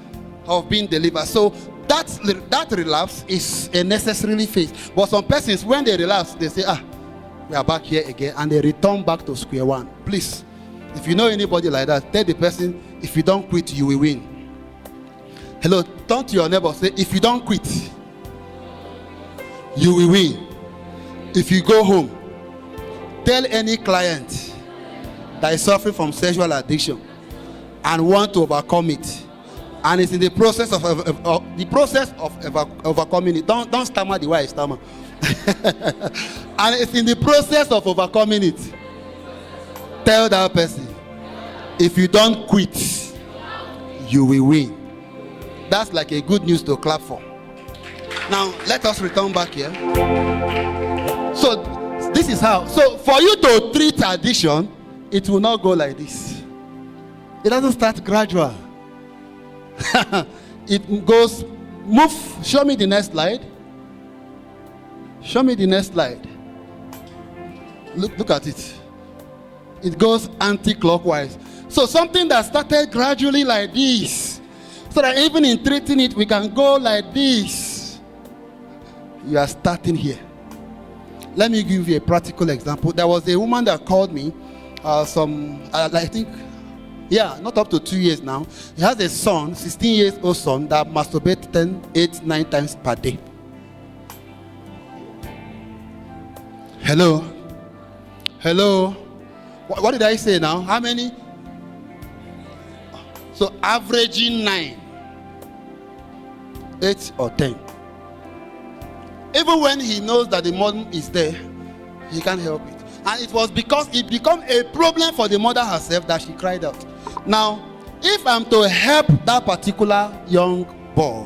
of being delivered. So that relapse is a necessary phase. But some persons, when they relapse, they say, we are back here again, and they return back to square one. Please, if you know anybody like that, tell the person, if you don't quit, you will win. Hello, turn to your neighbor, say, if you don't quit, you will win. If you go home, tell any client that is suffering from sexual addiction and want to overcome it, and it's in the process of overcoming it. Don't stammer the way I stammer. And it's in the process of overcoming it. Tell that person, if you don't quit, you will win. That's like a good news to clap for. Now, let us return back here. So, this is how. So, for you to treat addiction, it will not go like this. It doesn't start gradual. It goes, move. Show me the next slide. Show me the next slide. Look at it. It goes anti-clockwise. So, something that started gradually like this, so that even in treating it, we can go like this. You are starting here. Let me give you a practical example. There was a woman that called me, I think, not up to 2 years now. He has a son, 16 years old son, that masturbates 8-9 times per day. Hello? What did I say now? How many? So averaging 9, 8 or 10. Even when he knows that the mom is there, he can't help it. And it was because it became a problem for the mother herself that she cried out. Now, if I'm to help that particular young boy,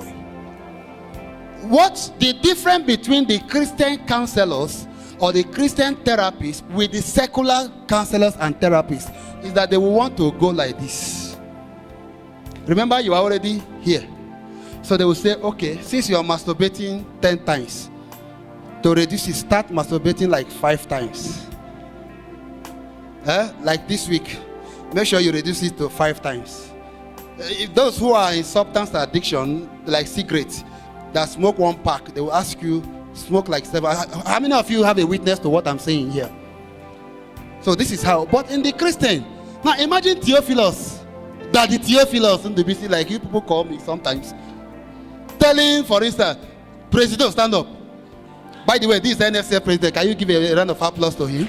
what's the difference between the Christian counselors or the Christian therapists with the secular counselors and therapists is that they will want to go like this. Remember, you are already here. So they will say, okay, since you are masturbating 10 times, to reduce it, start masturbating like 5 times. Like this week, make sure you reduce it to 5 times. If those who are in substance addiction, like cigarettes, that smoke 1 pack, they will ask you, smoke like 7. How many of you have a witness to what I'm saying here? So this is how. But in the Christian, now imagine Theophilus, Daddy Theophilus in the BC, like you people call me sometimes, telling, for instance, President, stand up. By the way, this is NSF president. Can you give a round of applause to him?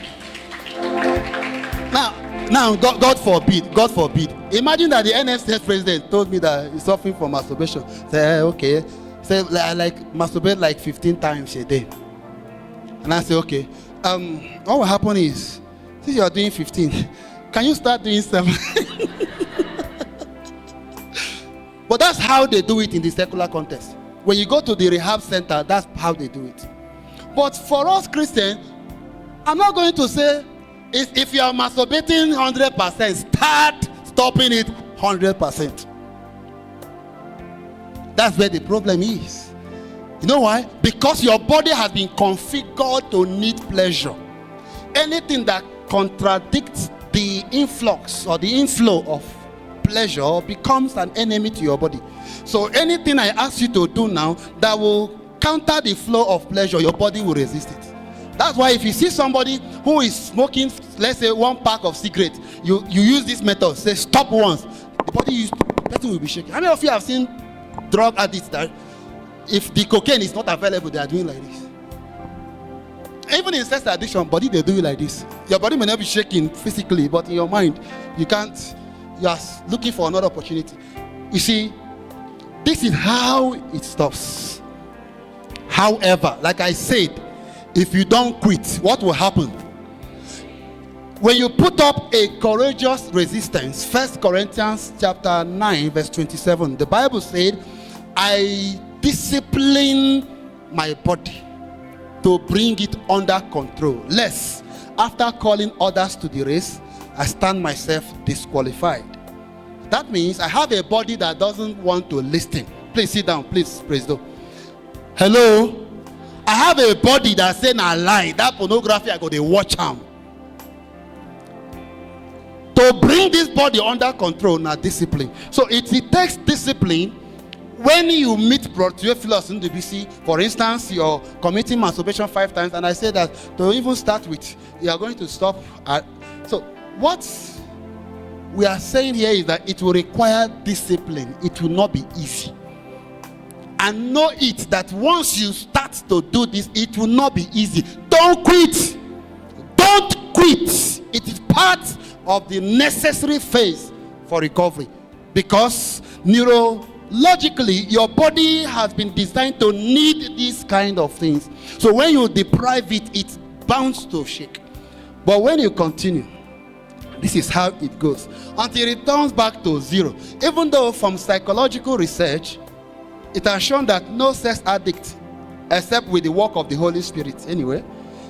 Now, God forbid. Imagine that the NSF president told me that he's suffering from masturbation. Say, okay. Say, like masturbate like 15 times a day. And I say, okay. What will happen is, since you are doing 15, can you start doing 7? But that's how they do it in the secular context. When you go to the rehab center, that's how they do it. But for us Christians, I'm not going to say, if you are masturbating 100%, stopping it 100%. That's where the problem is. You know why? Because your body has been configured to need pleasure. Anything that contradicts the influx or the inflow of pleasure becomes an enemy to your body. So anything I ask you to do now that will counter the flow of pleasure, your body will resist it. That's why if you see somebody who is smoking, let's say 1 pack of cigarettes, you use this method, say stop once, the person will be shaking. How many of you have seen drug addicts that if the cocaine is not available, they are doing like this? Even in sex addiction, body they do it like this. Your body may not be shaking physically, but in your mind, you are looking for another opportunity. You see, this is how it stops. However, like I said, if you don't quit, what will happen? When you put up a courageous resistance, 1 Corinthians chapter 9, verse 27, the Bible said, I discipline my body to bring it under control, lest after calling others to the race, I stand myself disqualified. That means I have a body that doesn't want to listen. Please sit down, please, praise God. Hello? I have a body that say I lie. That pornography I got to watch him. To bring this body under control, now discipline. So it takes discipline. When you meet Theophilus in the BC, for instance, you're committing masturbation 5 times, and I say that to even start with, you are going to stop. So what we are saying here is that it will require discipline. It will not be easy. And know it that once you start to do this, it will not be easy. Don't quit. Don't quit. It is part of the necessary phase for recovery. Because neurologically, your body has been designed to need these kind of things. So when you deprive it, it's bound to shake. But when you continue, this is how it goes. Until it returns back to zero. Even though from psychological research, it has shown that no sex addict, except with the work of the Holy Spirit anyway,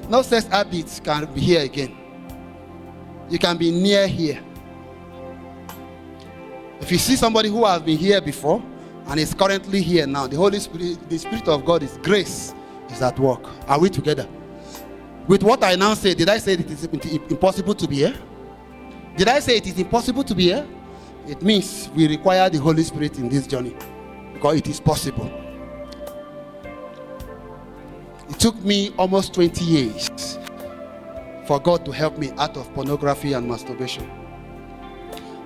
no sex addict can be here again. You can be near here. If you see somebody who has been here before and is currently here now, the Holy Spirit, the Spirit of God is grace, is at work. Are we together? With what I now say, did I say it is impossible to be here? Did I say it is impossible to be here? It means we require the Holy Spirit in this journey. Because it is possible. It took me almost 20 years for God to help me out of pornography and masturbation.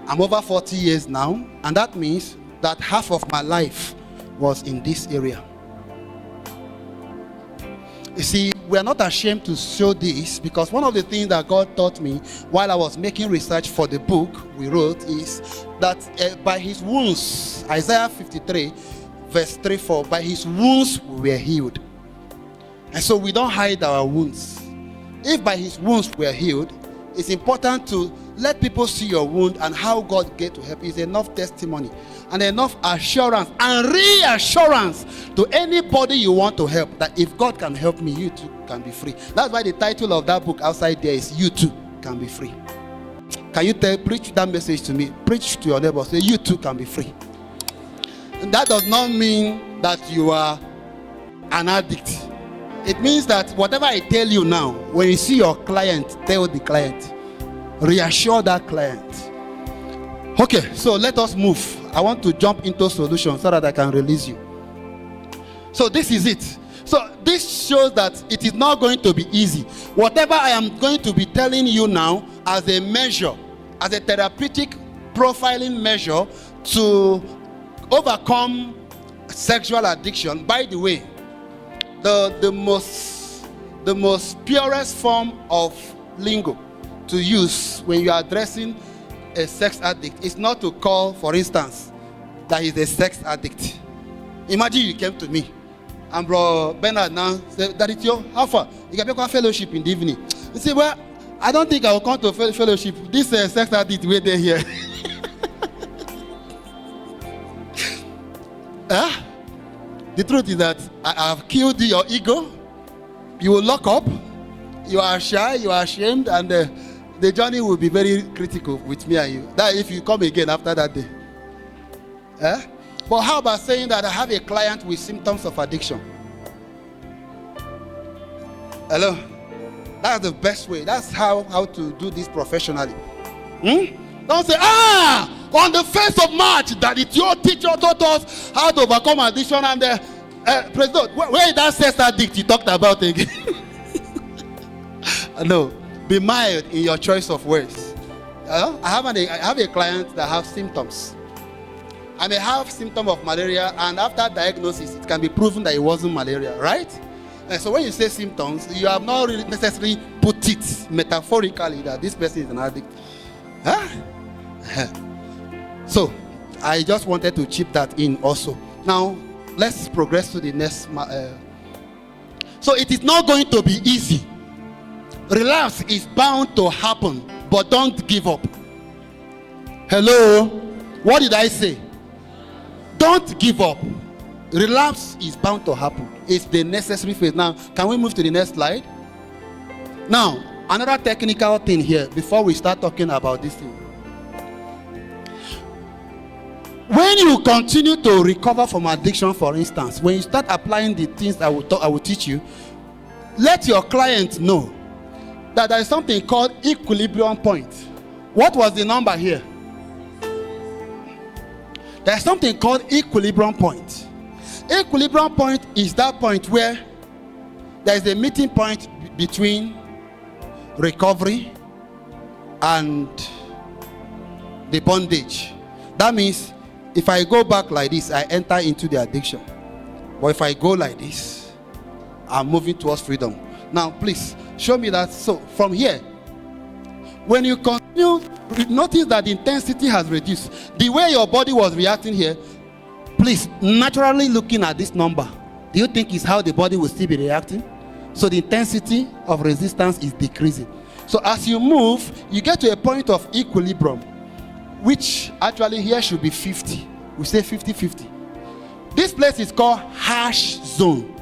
I'm over 40 years now, and that means that half of my life was in this area. You see, we are not ashamed to show this, because one of the things that God taught me while I was making research for the book we wrote is that by his wounds, Isaiah 53 verse 3-4, by his wounds we were healed. And so we don't hide our wounds. If by his wounds we are healed, it's important to let people see your wound and how God get to help. It's enough testimony and enough assurance and reassurance to anybody you want to help, that if God can help me, you too can be free. That's why the title of that book outside there is You Too Can Be Free. Can you preach that message to me? Preach to your neighbor. Say, you too can be free. And that does not mean that you are an addict. It means that whatever I tell you now, when you see your client, tell the client. Reassure that client. Okay, so let us move. I want to jump into solutions so that I can release you. So this is it. So this shows that it is not going to be easy. Whatever I am going to be telling you now as a measure, as a therapeutic profiling measure to overcome sexual addiction. By the way, the most purest form of lingo to use when you are addressing a sex addict is not to call, for instance, that he's a sex addict. Imagine you came to me and bro Bernard now said, that it's your how far? You can make a fellowship in the evening. You say, well, I don't think I will come to fellowship. This sex addict way there here. The truth is that I have killed your ego. You will lock up. You are shy. You are ashamed, and the journey will be very critical with me and you. That if you come again after that day. But how about saying that I have a client with symptoms of addiction? Hello? That's the best way. That's how to do this professionally. Don't say, on the 1st of March, that it's your teacher taught us how to overcome addiction. And President, where that says addict you talked about again? No, be mild in your choice of words. I have a client that has symptoms. I may have symptom of malaria, and after diagnosis, it can be proven that it wasn't malaria, right? And so when you say symptoms, you have not really necessarily put it metaphorically that this person is an addict. So I just wanted to chip that in also. Now let's progress to the next. So it is not going to be easy. Relapse is bound to happen, but don't give up. Hello? What did I say? Don't give up. Relapse is bound to happen. It's the necessary phase. Now, can we move to the next slide? Now, another technical thing here before we start talking about this thing. When you continue to recover from addiction, for instance, when you start applying the things I will teach you, let your client know that there is something called equilibrium point. What was the number here? There's something called equilibrium point. Equilibrium point is that point where there is a meeting point between recovery and the bondage. That means if I go back like this, I enter into the addiction. But if I go like this, I'm moving towards freedom. Now, please show me that. So from here, when you continue, notice that the intensity has reduced. The way your body was reacting here, please, naturally looking at this number, do you think is how the body will still be reacting? So the intensity of resistance is decreasing. So as you move, you get to a point of equilibrium, which actually here should be 50. We say 50-50. This place is called harsh zone.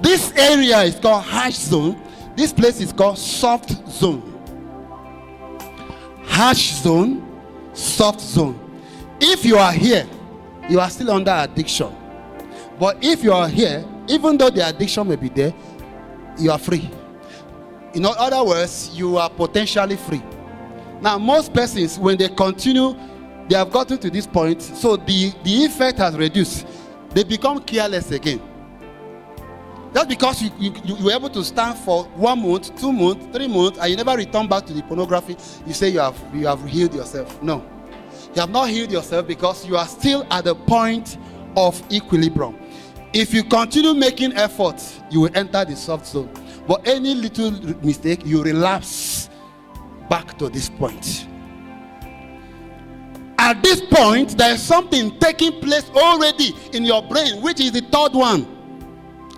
This area is called harsh zone. This place is called soft zone. Harsh zone, soft zone. If you are here, you are still under addiction. But if you are here, even though the addiction may be there, you are free. In other words, you are potentially free. Now, most persons, when they continue, they have gotten to this point, so the effect has reduced. They become careless again. Just because you were able to stand for 1 month, 2 months, 3 months, and you never return back to the pornography, you say you have healed yourself. No. You have not healed yourself because you are still at the point of equilibrium. If you continue making efforts, you will enter the soft zone. But any little mistake, you relapse back to this point. At this point, there is something taking place already in your brain, which is the third one.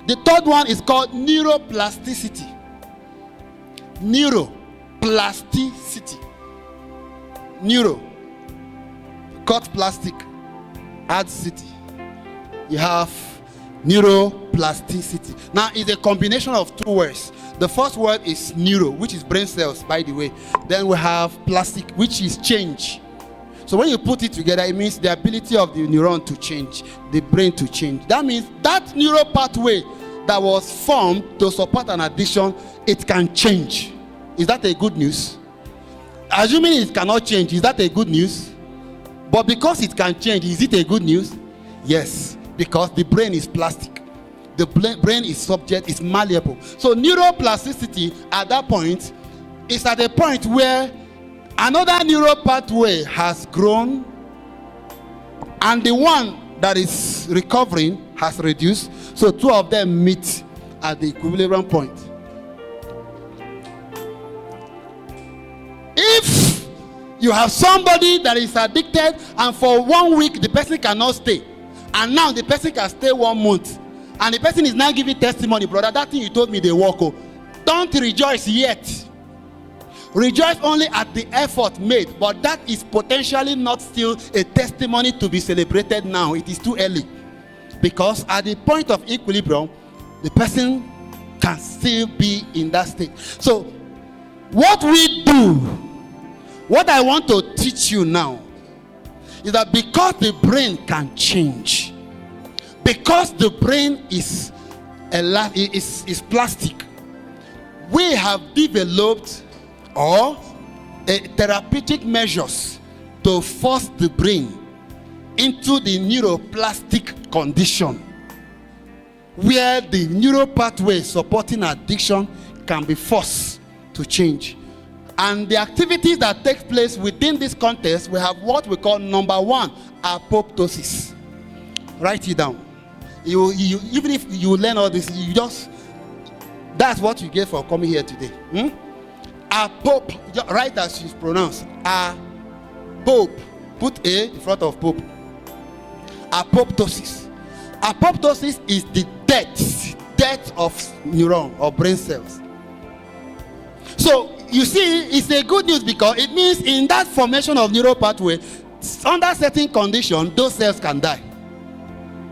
The third one is called neuroplasticity. Neuroplasticity. Neuro. Cut plastic. Add city. You have neuroplasticity. Now, it's a combination of two words. The first word is neuro, which is brain cells, by the way. Then we have plastic, which is change. So when you put it together, it means the ability of the neuron to change, the brain to change. That means that neural pathway that was formed to support an addiction, it can change. Is that a good news? Assuming it cannot change, is that a good news? But because it can change, is it a good news? Yes, because the brain is plastic. The brain is subject, is malleable. So neuroplasticity at that point is at a point where another neural pathway has grown and the one that is recovering has reduced. So two of them meet at the equilibrium point. If you have somebody that is addicted and for 1 week the person cannot stay, and now the person can stay 1 month, and the person is now giving testimony, brother, that thing you told me they work. Oh, don't rejoice yet. Rejoice only at the effort made, but that is potentially not still a testimony to be celebrated now. It is too early. Because at the point of equilibrium, the person can still be in that state. So What we do, what I want to teach you now, is that because the brain can change, because the brain is plastic, we have developed therapeutic measures to force the brain into the neuroplastic condition where the neural pathway supporting addiction can be forced to change. And the activities that take place within this context, we have what we call number one, apoptosis. Write it down. You even if you learn all this, that's what you get for coming here today. Right as it's pronounced. Apop. Put A in front of pop. Apoptosis. Apoptosis is the death of neuron or brain cells. So you see, it's a good news because it means in that formation of neural pathway, under certain conditions, those cells can die.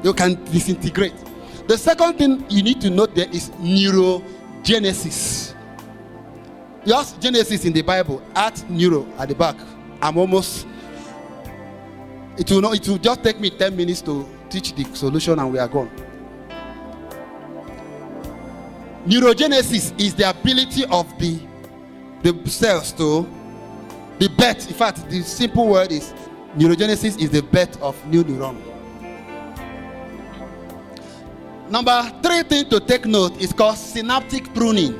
They can disintegrate. The second thing you need to note there is neurogenesis. Just Genesis in the Bible, at neuro at the back. It will just take me 10 minutes to teach the solution and we are gone. Neurogenesis is the ability of the cells to the birth. In fact, the simple word is neurogenesis is the birth of new neuron. Number 3 thing to take note is called synaptic pruning.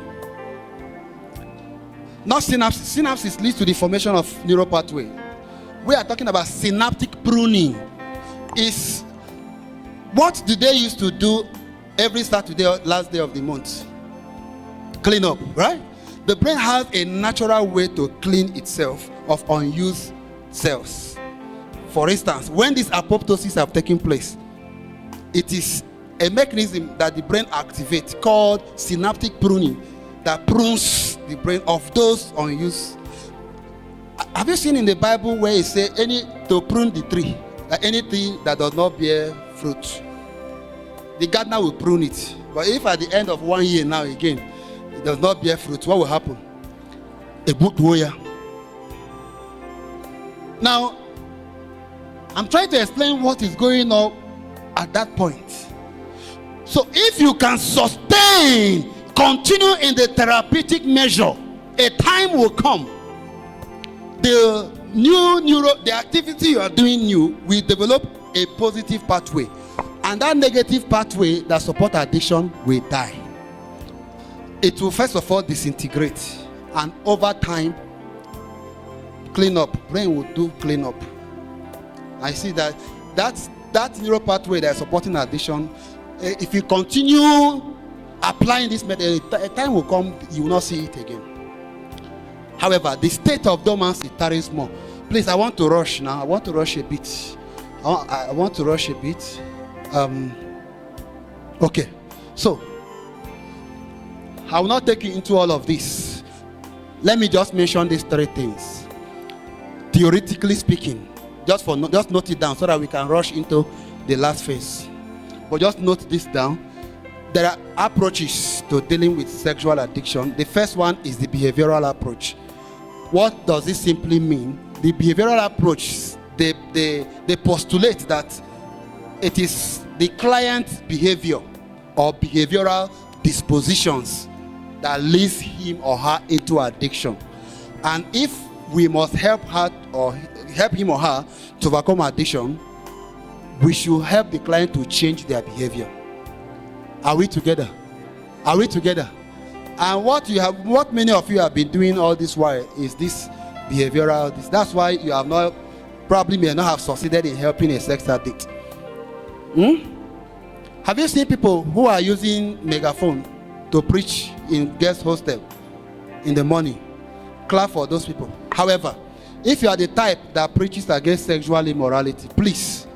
Not synapses. Synapses leads to the formation of neural pathway. We are talking about synaptic pruning. Is what do they used to do every Saturday or last day of the month? Clean up, right? The brain has a natural way to clean itself of unused cells. For instance, when these apoptosis have taken place, it is a mechanism that the brain activates called synaptic pruning that prunes the brain of those unused. Have you seen in the Bible where it says to prune the tree, that anything that does not bear fruit, the gardener will prune it. But if at the end of 1 year now again it does not bear fruit, what will happen? A boot warrior. Now, I'm trying to explain what is going on at that point. So if you can sustain, continue in the therapeutic measure, a time will come. The activity you are doing new will develop a positive pathway. And that negative pathway that supports addiction will die. It will first of all disintegrate. And over time, clean up. Brain will do clean up. I see that neural pathway that is supporting addiction, if you continue applying this method, a time will come you will not see it again. However, the state of dormancy tarries more. Please, I want to rush now. I want to rush a bit. I want to rush a bit. Okay. So, I will not take you into all of this. Let me just mention these 3 things. Theoretically speaking, just note it down so that we can rush into the last phase. But just note this down. There are approaches to dealing with sexual addiction. The first one is the behavioral approach. What does this simply mean? The behavioral approach, they postulate that it is the client's behavior or behavioral dispositions that leads him or her into addiction. And if we must help him or her to overcome addiction, we should help the client to change their behavior. Are we together? Are we together? And what many of you have been doing all this while is this behavioral. That's why you have not, probably may not have succeeded in helping a sex addict. Have you seen people who are using megaphone to preach in guest hostel in the morning? Clap for those people. However, if you are the type that preaches against sexual immorality, please,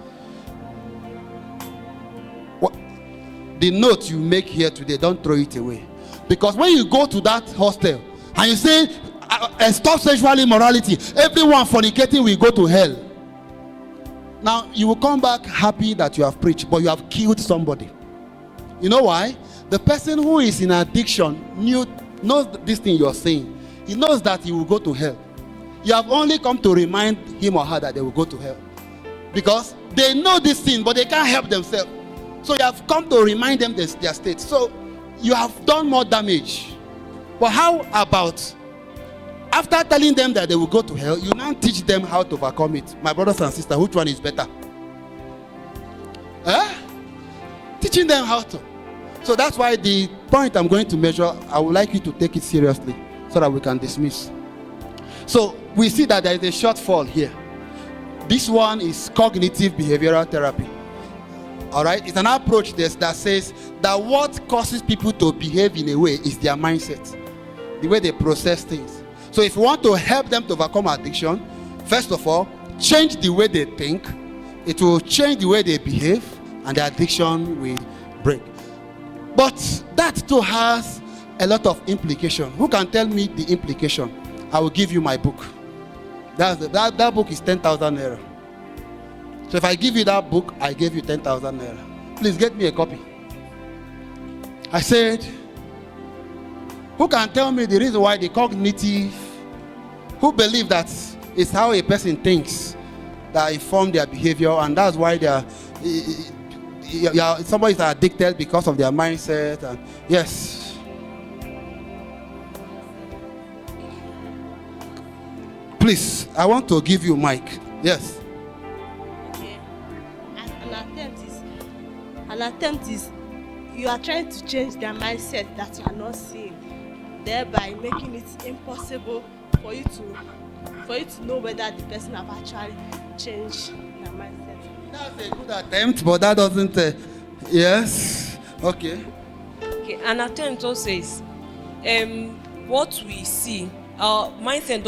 the note you make here today, don't throw it away. Because when you go to that hostel and you say, stop sexual immorality, everyone fornicating will go to hell. Now, you will come back happy that you have preached, but you have killed somebody. You know why? The person who is in addiction knows this thing you are saying. He knows that he will go to hell. You have only come to remind him or her that they will go to hell. Because they know this thing, but they can't help themselves. So you have come to remind them their state. So you have done more damage. But how about after telling them that they will go to hell, you now teach them how to overcome it? My brothers and sisters, which one is better? Teaching them how to. So that's why the point I'm going to measure, I would like you to take it seriously so that we can dismiss. So we see that there is a shortfall here. This one is cognitive behavioral therapy. All right, it's an approach that says that what causes people to behave in a way is their mindset, the way they process things. So if you want to help them to overcome addiction, first of all, change the way they think. It will change the way they behave, and the addiction will break. But that too has a lot of implication. Who can tell me the implication? I will give you my book. That book is 10,000 naira. So if I give you that book, I gave you 10,000 naira. Please get me a copy. I said, who can tell me the reason why the cognitive, who believe that it's how a person thinks that inform their behavior, and that's why they are, somebody is addicted because of their mindset. And yes. Please, I want to give you mic. Yes. Okay. An attempt is you are trying to change their mindset that you are not seeing, thereby making it impossible for you to know whether the person have actually changed their mindset. That's a good attempt, but that doesn't. Yes. Okay. Okay. An attempt also is what we see. Our mindset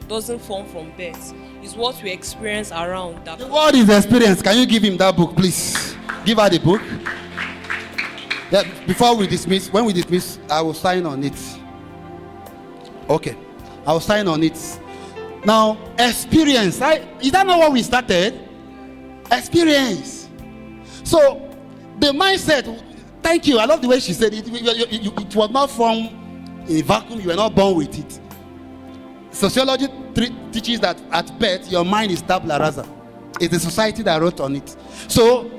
doesn't form from birth. It's what we experience around. The word is experience. Can you give him that book, please? Give her the book. Before we dismiss, when we dismiss, I will sign on it. Okay. I will sign on it. Now, experience. Is that not what we started? Experience. So, the mindset. Thank you. I love the way she said it. It was not from a vacuum. You were not born with it. Sociology teaches that at birth, your mind is tabula rasa. It's the society that wrote on it. So,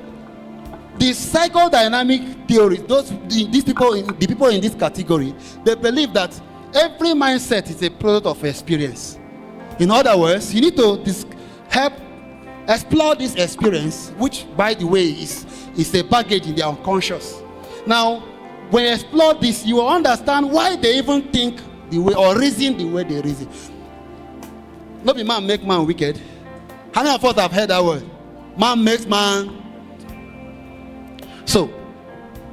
the psychodynamic theory, the people in this category, they believe that every mindset is a product of experience. In other words, you need to help explore this experience, which, by the way, is a baggage in their unconscious. Now, when you explore this, you will understand why they even think the way or reason the way they reason. No be man make man wicked. How many of us have heard that word? Man makes man. So,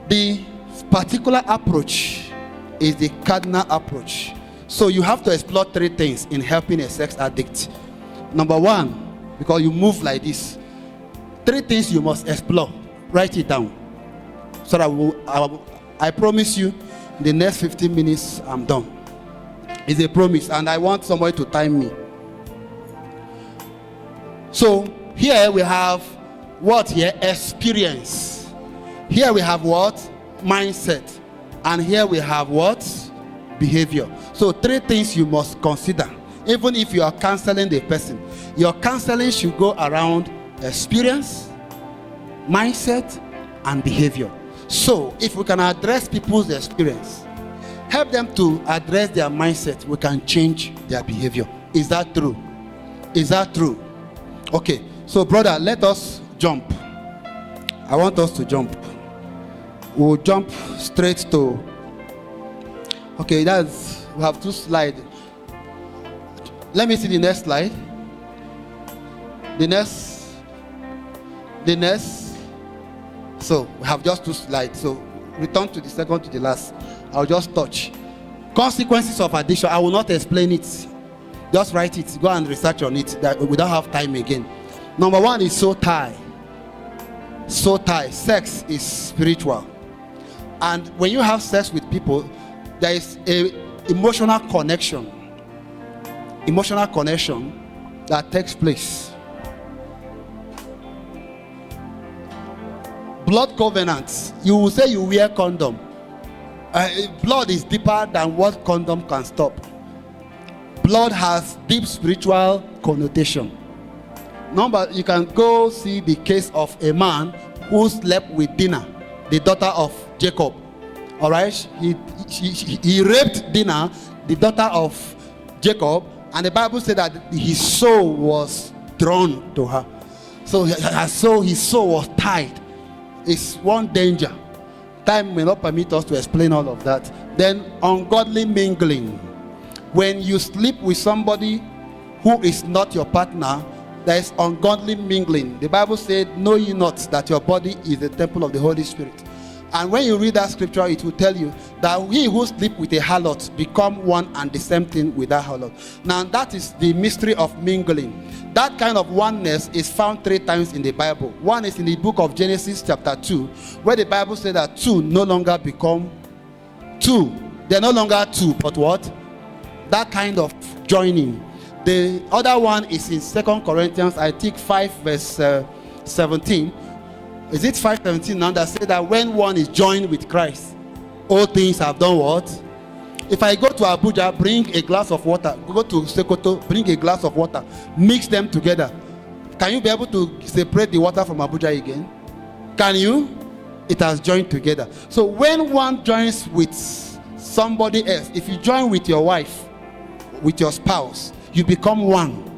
the particular approach is the cardinal approach. So you have to explore three things in helping a sex addict. Number one, because you move like this, three things you must explore. Write it down. So that I promise you, in the next 15 minutes, I'm done. It's a promise, and I want somebody to time me. So here we have what here? Experience. Here we have what? Mindset. And here we have what? Behavior. So three things you must consider. Even if you are counseling the person, your counseling should go around experience, mindset, and behavior. So if we can address people's experience, help them to address their mindset, we can change their behavior. Is that true? Is that true? Okay, so brother, let us jump. I want us to jump. We'll jump straight to. Okay, we have two slides. Let me see the next slide. The next. So we have just two slides. So return to the second to the last. I'll just touch. Consequences of addiction. I will not explain it. Just write it. Go and research on it. That we don't have time again. Number one is soul tie. Soul tie. Sex is spiritual. And when you have sex with people, there is a emotional connection. Emotional connection that takes place. Blood covenants. You will say you wear condom. Blood is deeper than what condom can stop. blood has deep spiritual connotation. Number, you can go see the case of a man who slept with Dinah, the daughter of Jacob. All right, he raped Dinah, the daughter of Jacob, and the Bible said that his soul was drawn to her. So his soul was tied. It's one danger. Time may not permit us to explain all of that. Then ungodly mingling. When you sleep with somebody who is not your partner, there is ungodly mingling. The Bible said, know ye not that your body is the temple of the Holy Spirit. And when you read that scripture, it will tell you that he who sleep with a harlot become one and the same thing with that harlot. Now that is the mystery of mingling. That kind of oneness is found 3 times in the Bible. One is in the book of Genesis chapter 2, where the Bible said that two no longer become two. They're no longer two, but what? That kind of joining. The other one is in 2 Corinthians, I think 5 verse 17. Is it 5:17 now that says that when one is joined with Christ, all things have done what? If I go to Abuja, bring a glass of water. Go to Sokoto, bring a glass of water. Mix them together. Can you be able to separate the water from Abuja again? Can you? It has joined together. So when one joins with somebody else, if you join with your wife, with your spouse, you become one.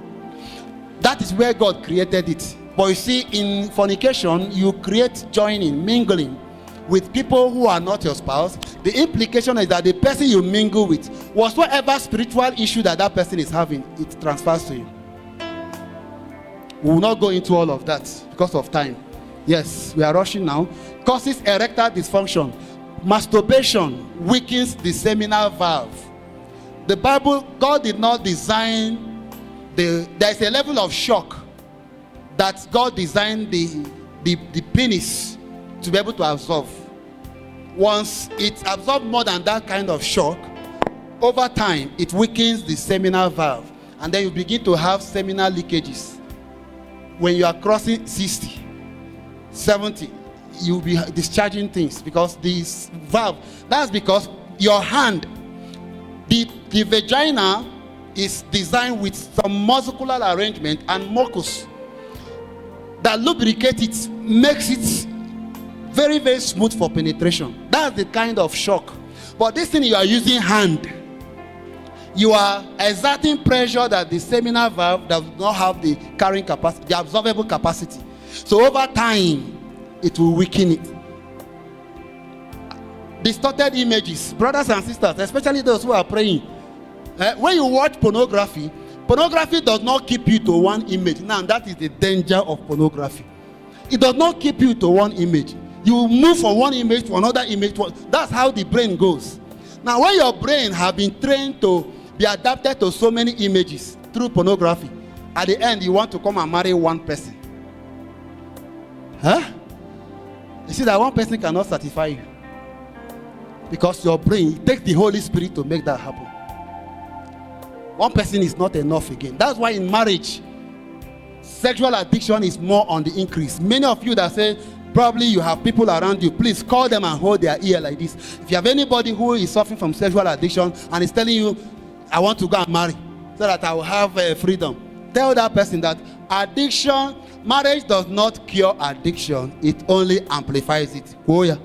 That is where God created it. But you see, in fornication, you create joining, mingling with people who are not your spouse. The implication is that the person you mingle with, whatsoever spiritual issue that person is having, it transfers to you. We will not go into all of that because of time. Yes, we are rushing now. Causes erectile dysfunction. Masturbation weakens the seminal valve. The Bible, God did not design there is a level of shock that God designed the penis to be able to absorb. Once it absorbs more than that kind of shock, over time it weakens the seminal valve, and then you begin to have seminal leakages. When you are crossing 60, 70, you'll be discharging things because this valve, that's because your hand, the vagina is designed with some muscular arrangement and mucus that lubricate it, makes it very, very smooth for penetration. That's the kind of shock. But this thing, you are using hand. You are exerting pressure that the seminal valve does not have the carrying capacity, the absorbable capacity. So over time, it will weaken it. Distorted images, brothers and sisters, especially those who are praying. When you watch pornography, pornography does not keep you to one image. Now that is the danger of pornography. It does not keep you to one image. You move from one image to another image. That's how the brain goes. Now when your brain has been trained to be adapted to so many images through pornography, at the end you want to come and marry one person. Huh? You see that one person cannot satisfy you. Because your brain, it takes the Holy Spirit to make that happen. One person is not enough again. That's why in marriage, sexual addiction is more on the increase. Many of you that say, probably you have people around you, please call them and hold their ear like this. If you have anybody who is suffering from sexual addiction and is telling you, I want to go and marry so that I will have freedom, tell that person that addiction, marriage does not cure addiction, it only amplifies it. Oh yeah.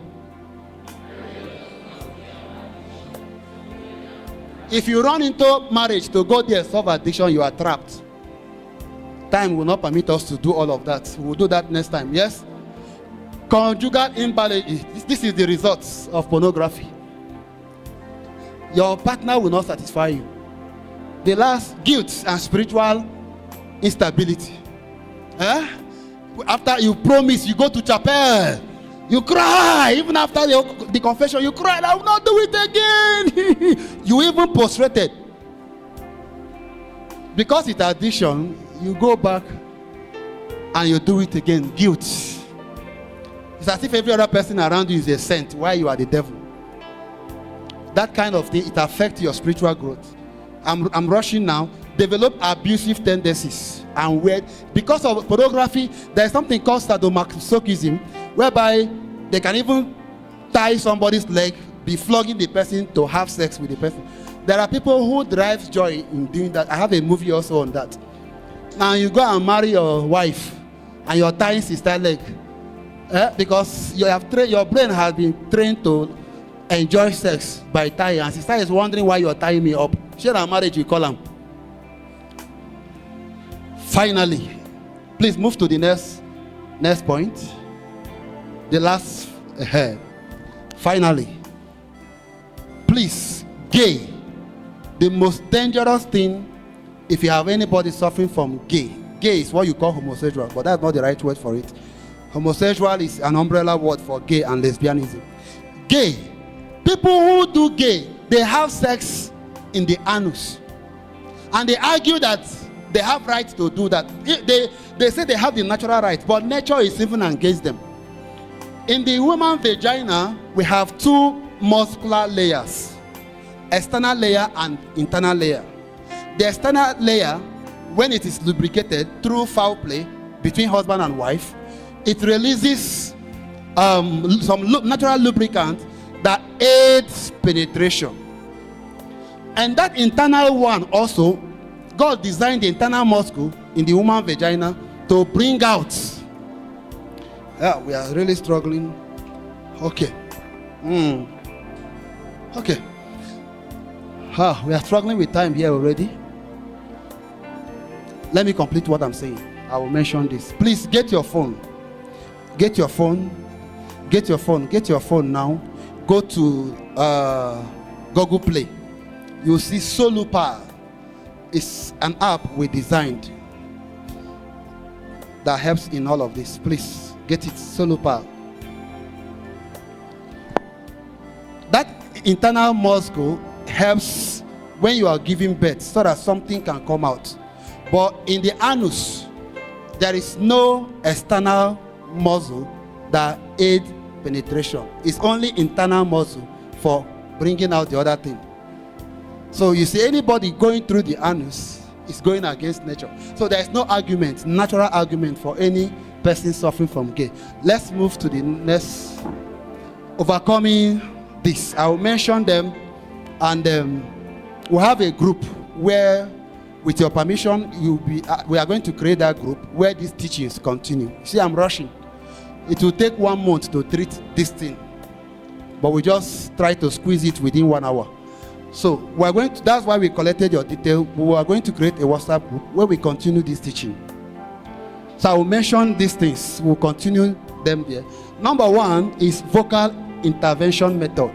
If you run into marriage to go there solve addiction, you are trapped. Time will not permit us to do all of that. We will do that next time. Yes? Conjugal imbalance. This is the results of pornography. Your partner will not satisfy you. The last, guilt and spiritual instability. After you promise, you go to chapel. You cry. Even after the confession, you cry. I will not do it again. You even prostrated. Because it's addiction, you go back and you do it again. Guilt. It's as if every other person around you is a saint while you are the devil. That kind of thing, it affects your spiritual growth. I'm rushing now. Develop abusive tendencies. And weird. Because of pornography, there is something called sadomasochism, whereby they can even tie somebody's leg, be flogging the person to have sex with the person. There are people who derive joy in doing that. I have a movie also on that. Now you go and marry your wife and you're tying sister leg. Because your brain has been trained to enjoy sex by tying, and sister is wondering why you're tying me up. Share our marriage, we call them. Finally, please move to the next point. The last. Finally, please, gay. The most dangerous thing, if you have anybody suffering from gay is what you call homosexual, but that's not the right word for it. Homosexual is an umbrella word for gay and lesbianism. Gay. People who do gay, they have sex in the anus. And they argue that they have rights to do that. They say they have the natural right, but nature is even against them. In the woman vagina, we have two muscular layers. External layer and internal layer. The external layer, when it is lubricated through foul play between husband and wife, it releases some natural lubricant that aids penetration. And that internal one also, God designed the internal muscle in the woman vagina to bring out. Yeah, we are really struggling. Okay. Okay. We are struggling with time here already. Let me complete what I'm saying. I will mention this. Please get your phone. Get your phone. Get your phone. Get your phone now. Go to Google Play. You'll see Solupa. It's an app we designed that helps in all of this. Please get it. Solupa. That internal muscle helps when you are giving birth so that something can come out. But in the anus, there is no external muscle that aids penetration. It's only internal muscle for bringing out the other thing. So you see, anybody going through the anus is going against nature. So there is no argument, natural argument for any person suffering from gay. Let's move to the next. Overcoming this. I will mention them, and we'll have a group where, with your permission, we are going to create that group where these teachings continue. See, I'm rushing. It will take 1 month to treat this thing, but we just try to squeeze it within 1 hour. So we are going to, that's why we collected your detail. We are going to create a WhatsApp group where we continue this teaching. So I will mention these things. We'll continue them there. Number 1 is vocal intervention method.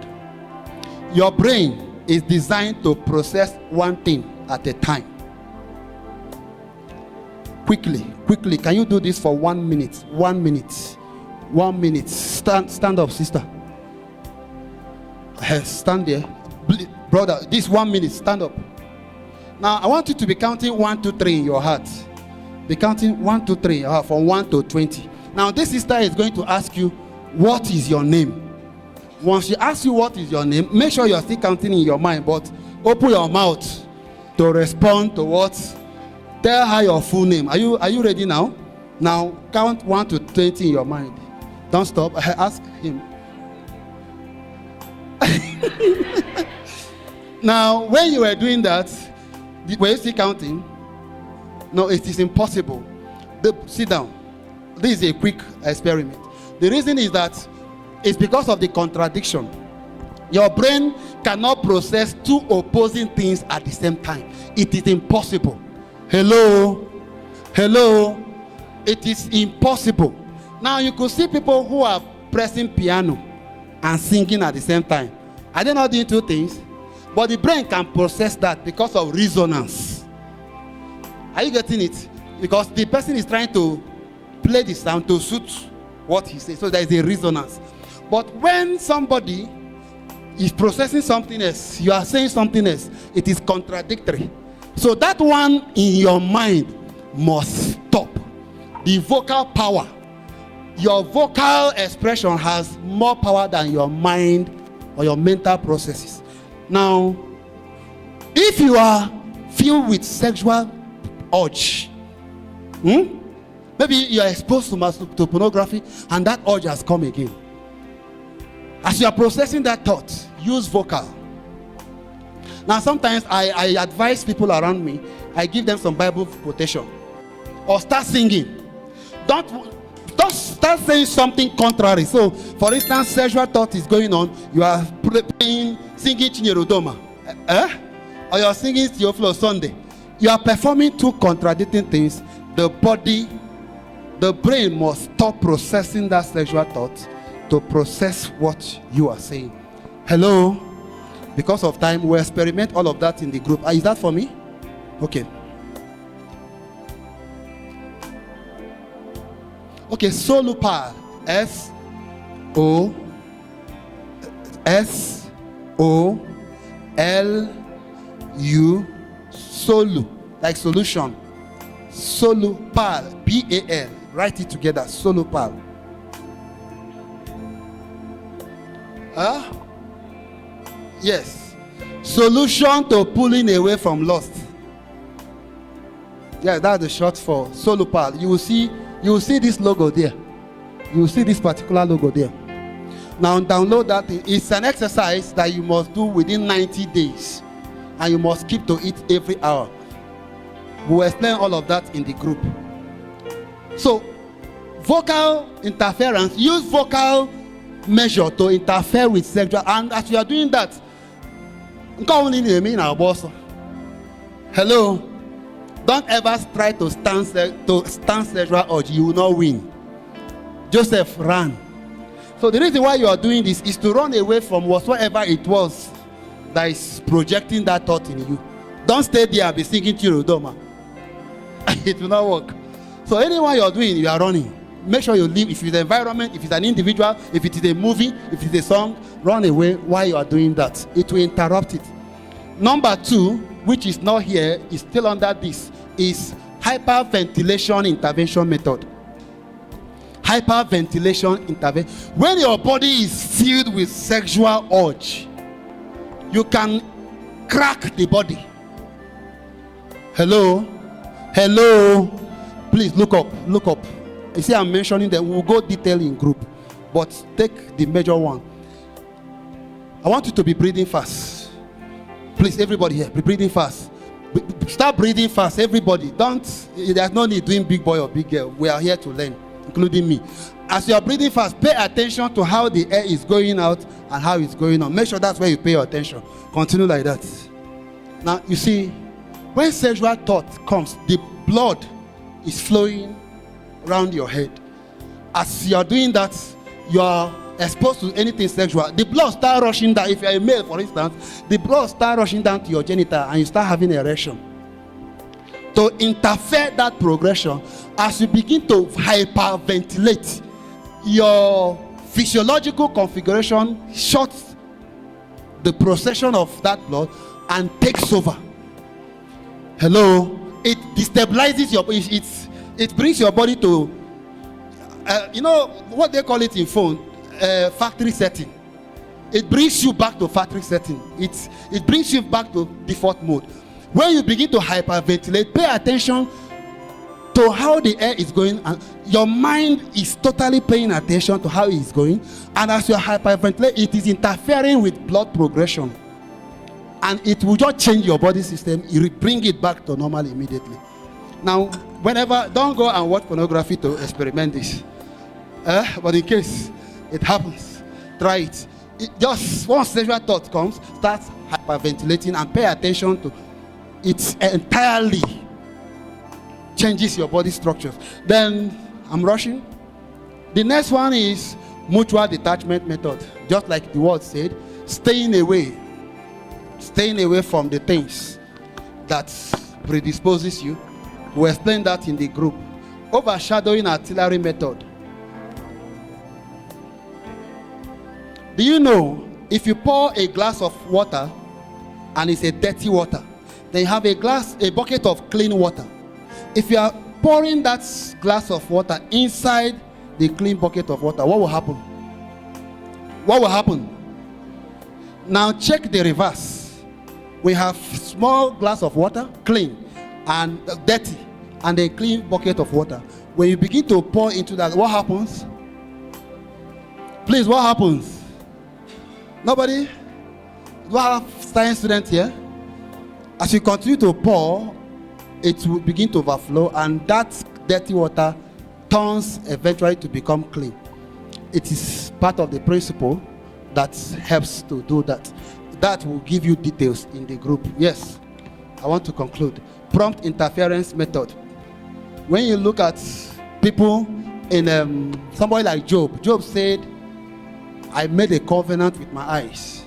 Your brain is designed to process one thing at a time. Quickly, can you do this for 1 minute? 1 minute. 1 minute. Stand up, sister. Stand there. Brother, this 1 minute, stand up. Now, I want you to be counting 1, 2, 3 in your heart. Be counting 1, 2, 3 from 1 to 20. Now, this sister is going to ask you, what is your name? Once she asks you what is your name, make sure you're still counting in your mind, but open your mouth to respond to what. Tell her your full name. Are you ready now? Now, count 1 to 20 in your mind. Don't stop. Ask him. Now, when you were doing that, were you still counting? No, it is impossible. Sit down. This is a quick experiment. The reason is that it's because of the contradiction. Your brain cannot process two opposing things at the same time. It is impossible. Hello? It is impossible. Now, you could see people who are pressing piano and singing at the same time. Are they not doing two things? But the brain can process that because of resonance. Are you getting it? Because the person is trying to play the sound to suit what he says. So there is a resonance. But when somebody is processing something else, you are saying something else, it is contradictory. So that one in your mind must stop. The vocal power. Your vocal expression has more power than your mind or your mental processes. Now, if you are filled with sexual urge, maybe you are exposed to pornography and that urge has come again. As you are processing that thought, use vocal. Now, sometimes I advise people around me, I give them some Bible quotation, or start singing. Don't start saying something contrary. So, for instance, sexual thought is going on, you are singing Chinyerodoma, or you are singing Theophilus Sunday. You are performing two contradicting things. The brain must stop processing that sexual thought to process what you are saying. Hello? Because of time, we'll experiment all of that in the group. Is that for me? Okay. Okay, solupal. S-O-S-O-L-U. Solu. Like solution. Solupal. P-A-L. Write it together. Solupal. Yes. Solution to pulling away from lust. Yeah, that's the short for solupal. You will see this logo there. You will see this particular logo there. Now download that. It's an exercise that you must do within 90 days. And you must keep to it every hour. We'll explain all of that in the group. So, vocal interference. Use vocal measure to interfere with sexual. And as you are doing that, hello. Don't ever try to stand sexual urge. You will not win. Joseph ran. So the reason why you are doing this is to run away from whatsoever it was that is projecting that thought in you. Don't stay there and be singing Chirodoma. It will not work. So anyone you are doing, you are running. Make sure you leave. If it's an environment, if it's an individual, if it is a movie, if it is a song, run away while you are doing that. It will interrupt it. Number 2, which is not here, is still under this, is hyperventilation intervention method. Hyperventilation intervention. When your body is filled with sexual urge, you can crack the body. Hello? Hello? Please look up. Look up. You see, I'm mentioning that we'll go detail in group, but take the major one. I want you to be breathing fast. Please, everybody here, be breathing fast. Start breathing fast, everybody. There's no need doing big boy or big girl. We are here to learn, including me. As you are breathing fast, pay attention to how the air is going out and how it's going on. Make sure that's where you pay your attention. Continue like that. Now, you see, when sexual thought comes, the blood is flowing around your head. As you are doing that, you are exposed to anything sexual. The blood start rushing down. If you are a male, for instance, the blood start rushing down to your genital and you start having an erection. To interfere that progression, as you begin to hyperventilate, your physiological configuration shuts the procession of that blood and takes over. Hello? It destabilizes your body. It brings your body to, you know what they call it in phone? Factory setting. It brings you back to factory setting. It brings you back to default mode. When you begin to hyperventilate, pay attention to how the air is going, and your mind is totally paying attention to how it is going. And as you hyperventilate, it is interfering with blood progression, and it will just change your body system. You will bring it back to normal immediately. Now, whenever, don't go and watch pornography to experiment this. But in case it happens, try it. Just once sexual thought comes, start hyperventilating and pay attention to it. Entirely changes your body structures. Then I'm rushing. The next one is mutual detachment method. Just like the word said, staying away from the things that predisposes you. We'll explain that in the group. Overshadowing artillery method. Do you know, if you pour a glass of water and it's a dirty water, then you have a bucket of clean water. If you are pouring that glass of water inside the clean bucket of water, what will happen? What will happen? Now check the reverse. We have small glass of water, clean and dirty, and a clean bucket of water. When you begin to pour into that, what happens? Please, what happens? Nobody? Do I have science students here? As you continue to pour, it will begin to overflow, and that dirty water turns eventually to become clean. It is part of the principle that helps to do that. That will give you details in the group. Yes, I want to conclude. Prompt interference method. When you look at people in somebody like Job, Job said, I made a covenant with my eyes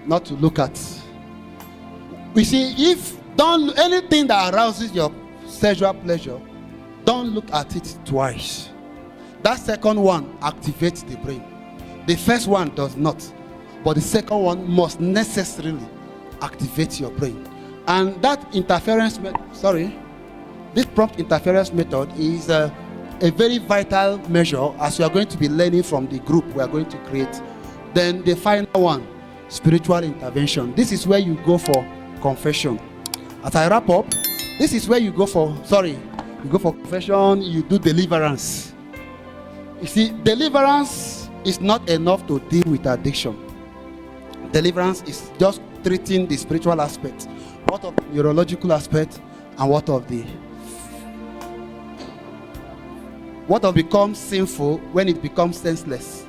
not to look at. We see, if don't anything that arouses your sexual pleasure, don't look at it twice. That second one activates the brain. The first one does not, but the second one must necessarily activate your brain. And that this prompt interference method is a very vital measure as we are going to be learning from the group we are going to create. Then the final one, spiritual intervention. This is where you go for confession. As I wrap up, this is where you go for confession, you do deliverance. You see, deliverance is not enough to deal with addiction. Deliverance is just treating the spiritual aspect, what of the neurological aspect, and what becomes sinful when it becomes senseless.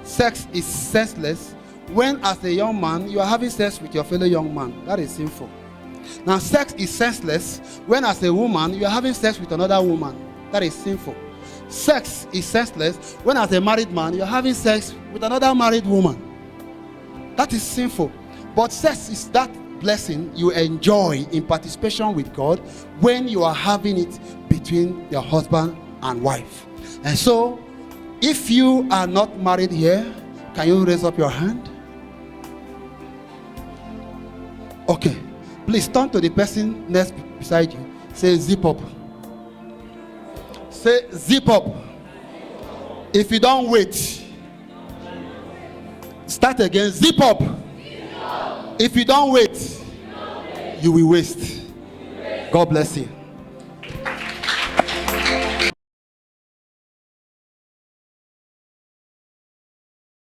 Sex is senseless when, as a young man, you are having sex with your fellow young man. That is sinful. Now, sex is senseless when, as a woman, you are having sex with another woman. That is sinful. Sex is senseless when, as a married man, you are having sex with another married woman. That is sinful. But sex is that blessing you enjoy in participation with God when you are having it between your husband and wife. And so, if you are not married here, can you raise up your hand? Okay. Please turn to the person next beside you. Say, zip up. Say, zip up. If you don't wait, start again. Zip up. If you don't wait, you will waste. God bless you.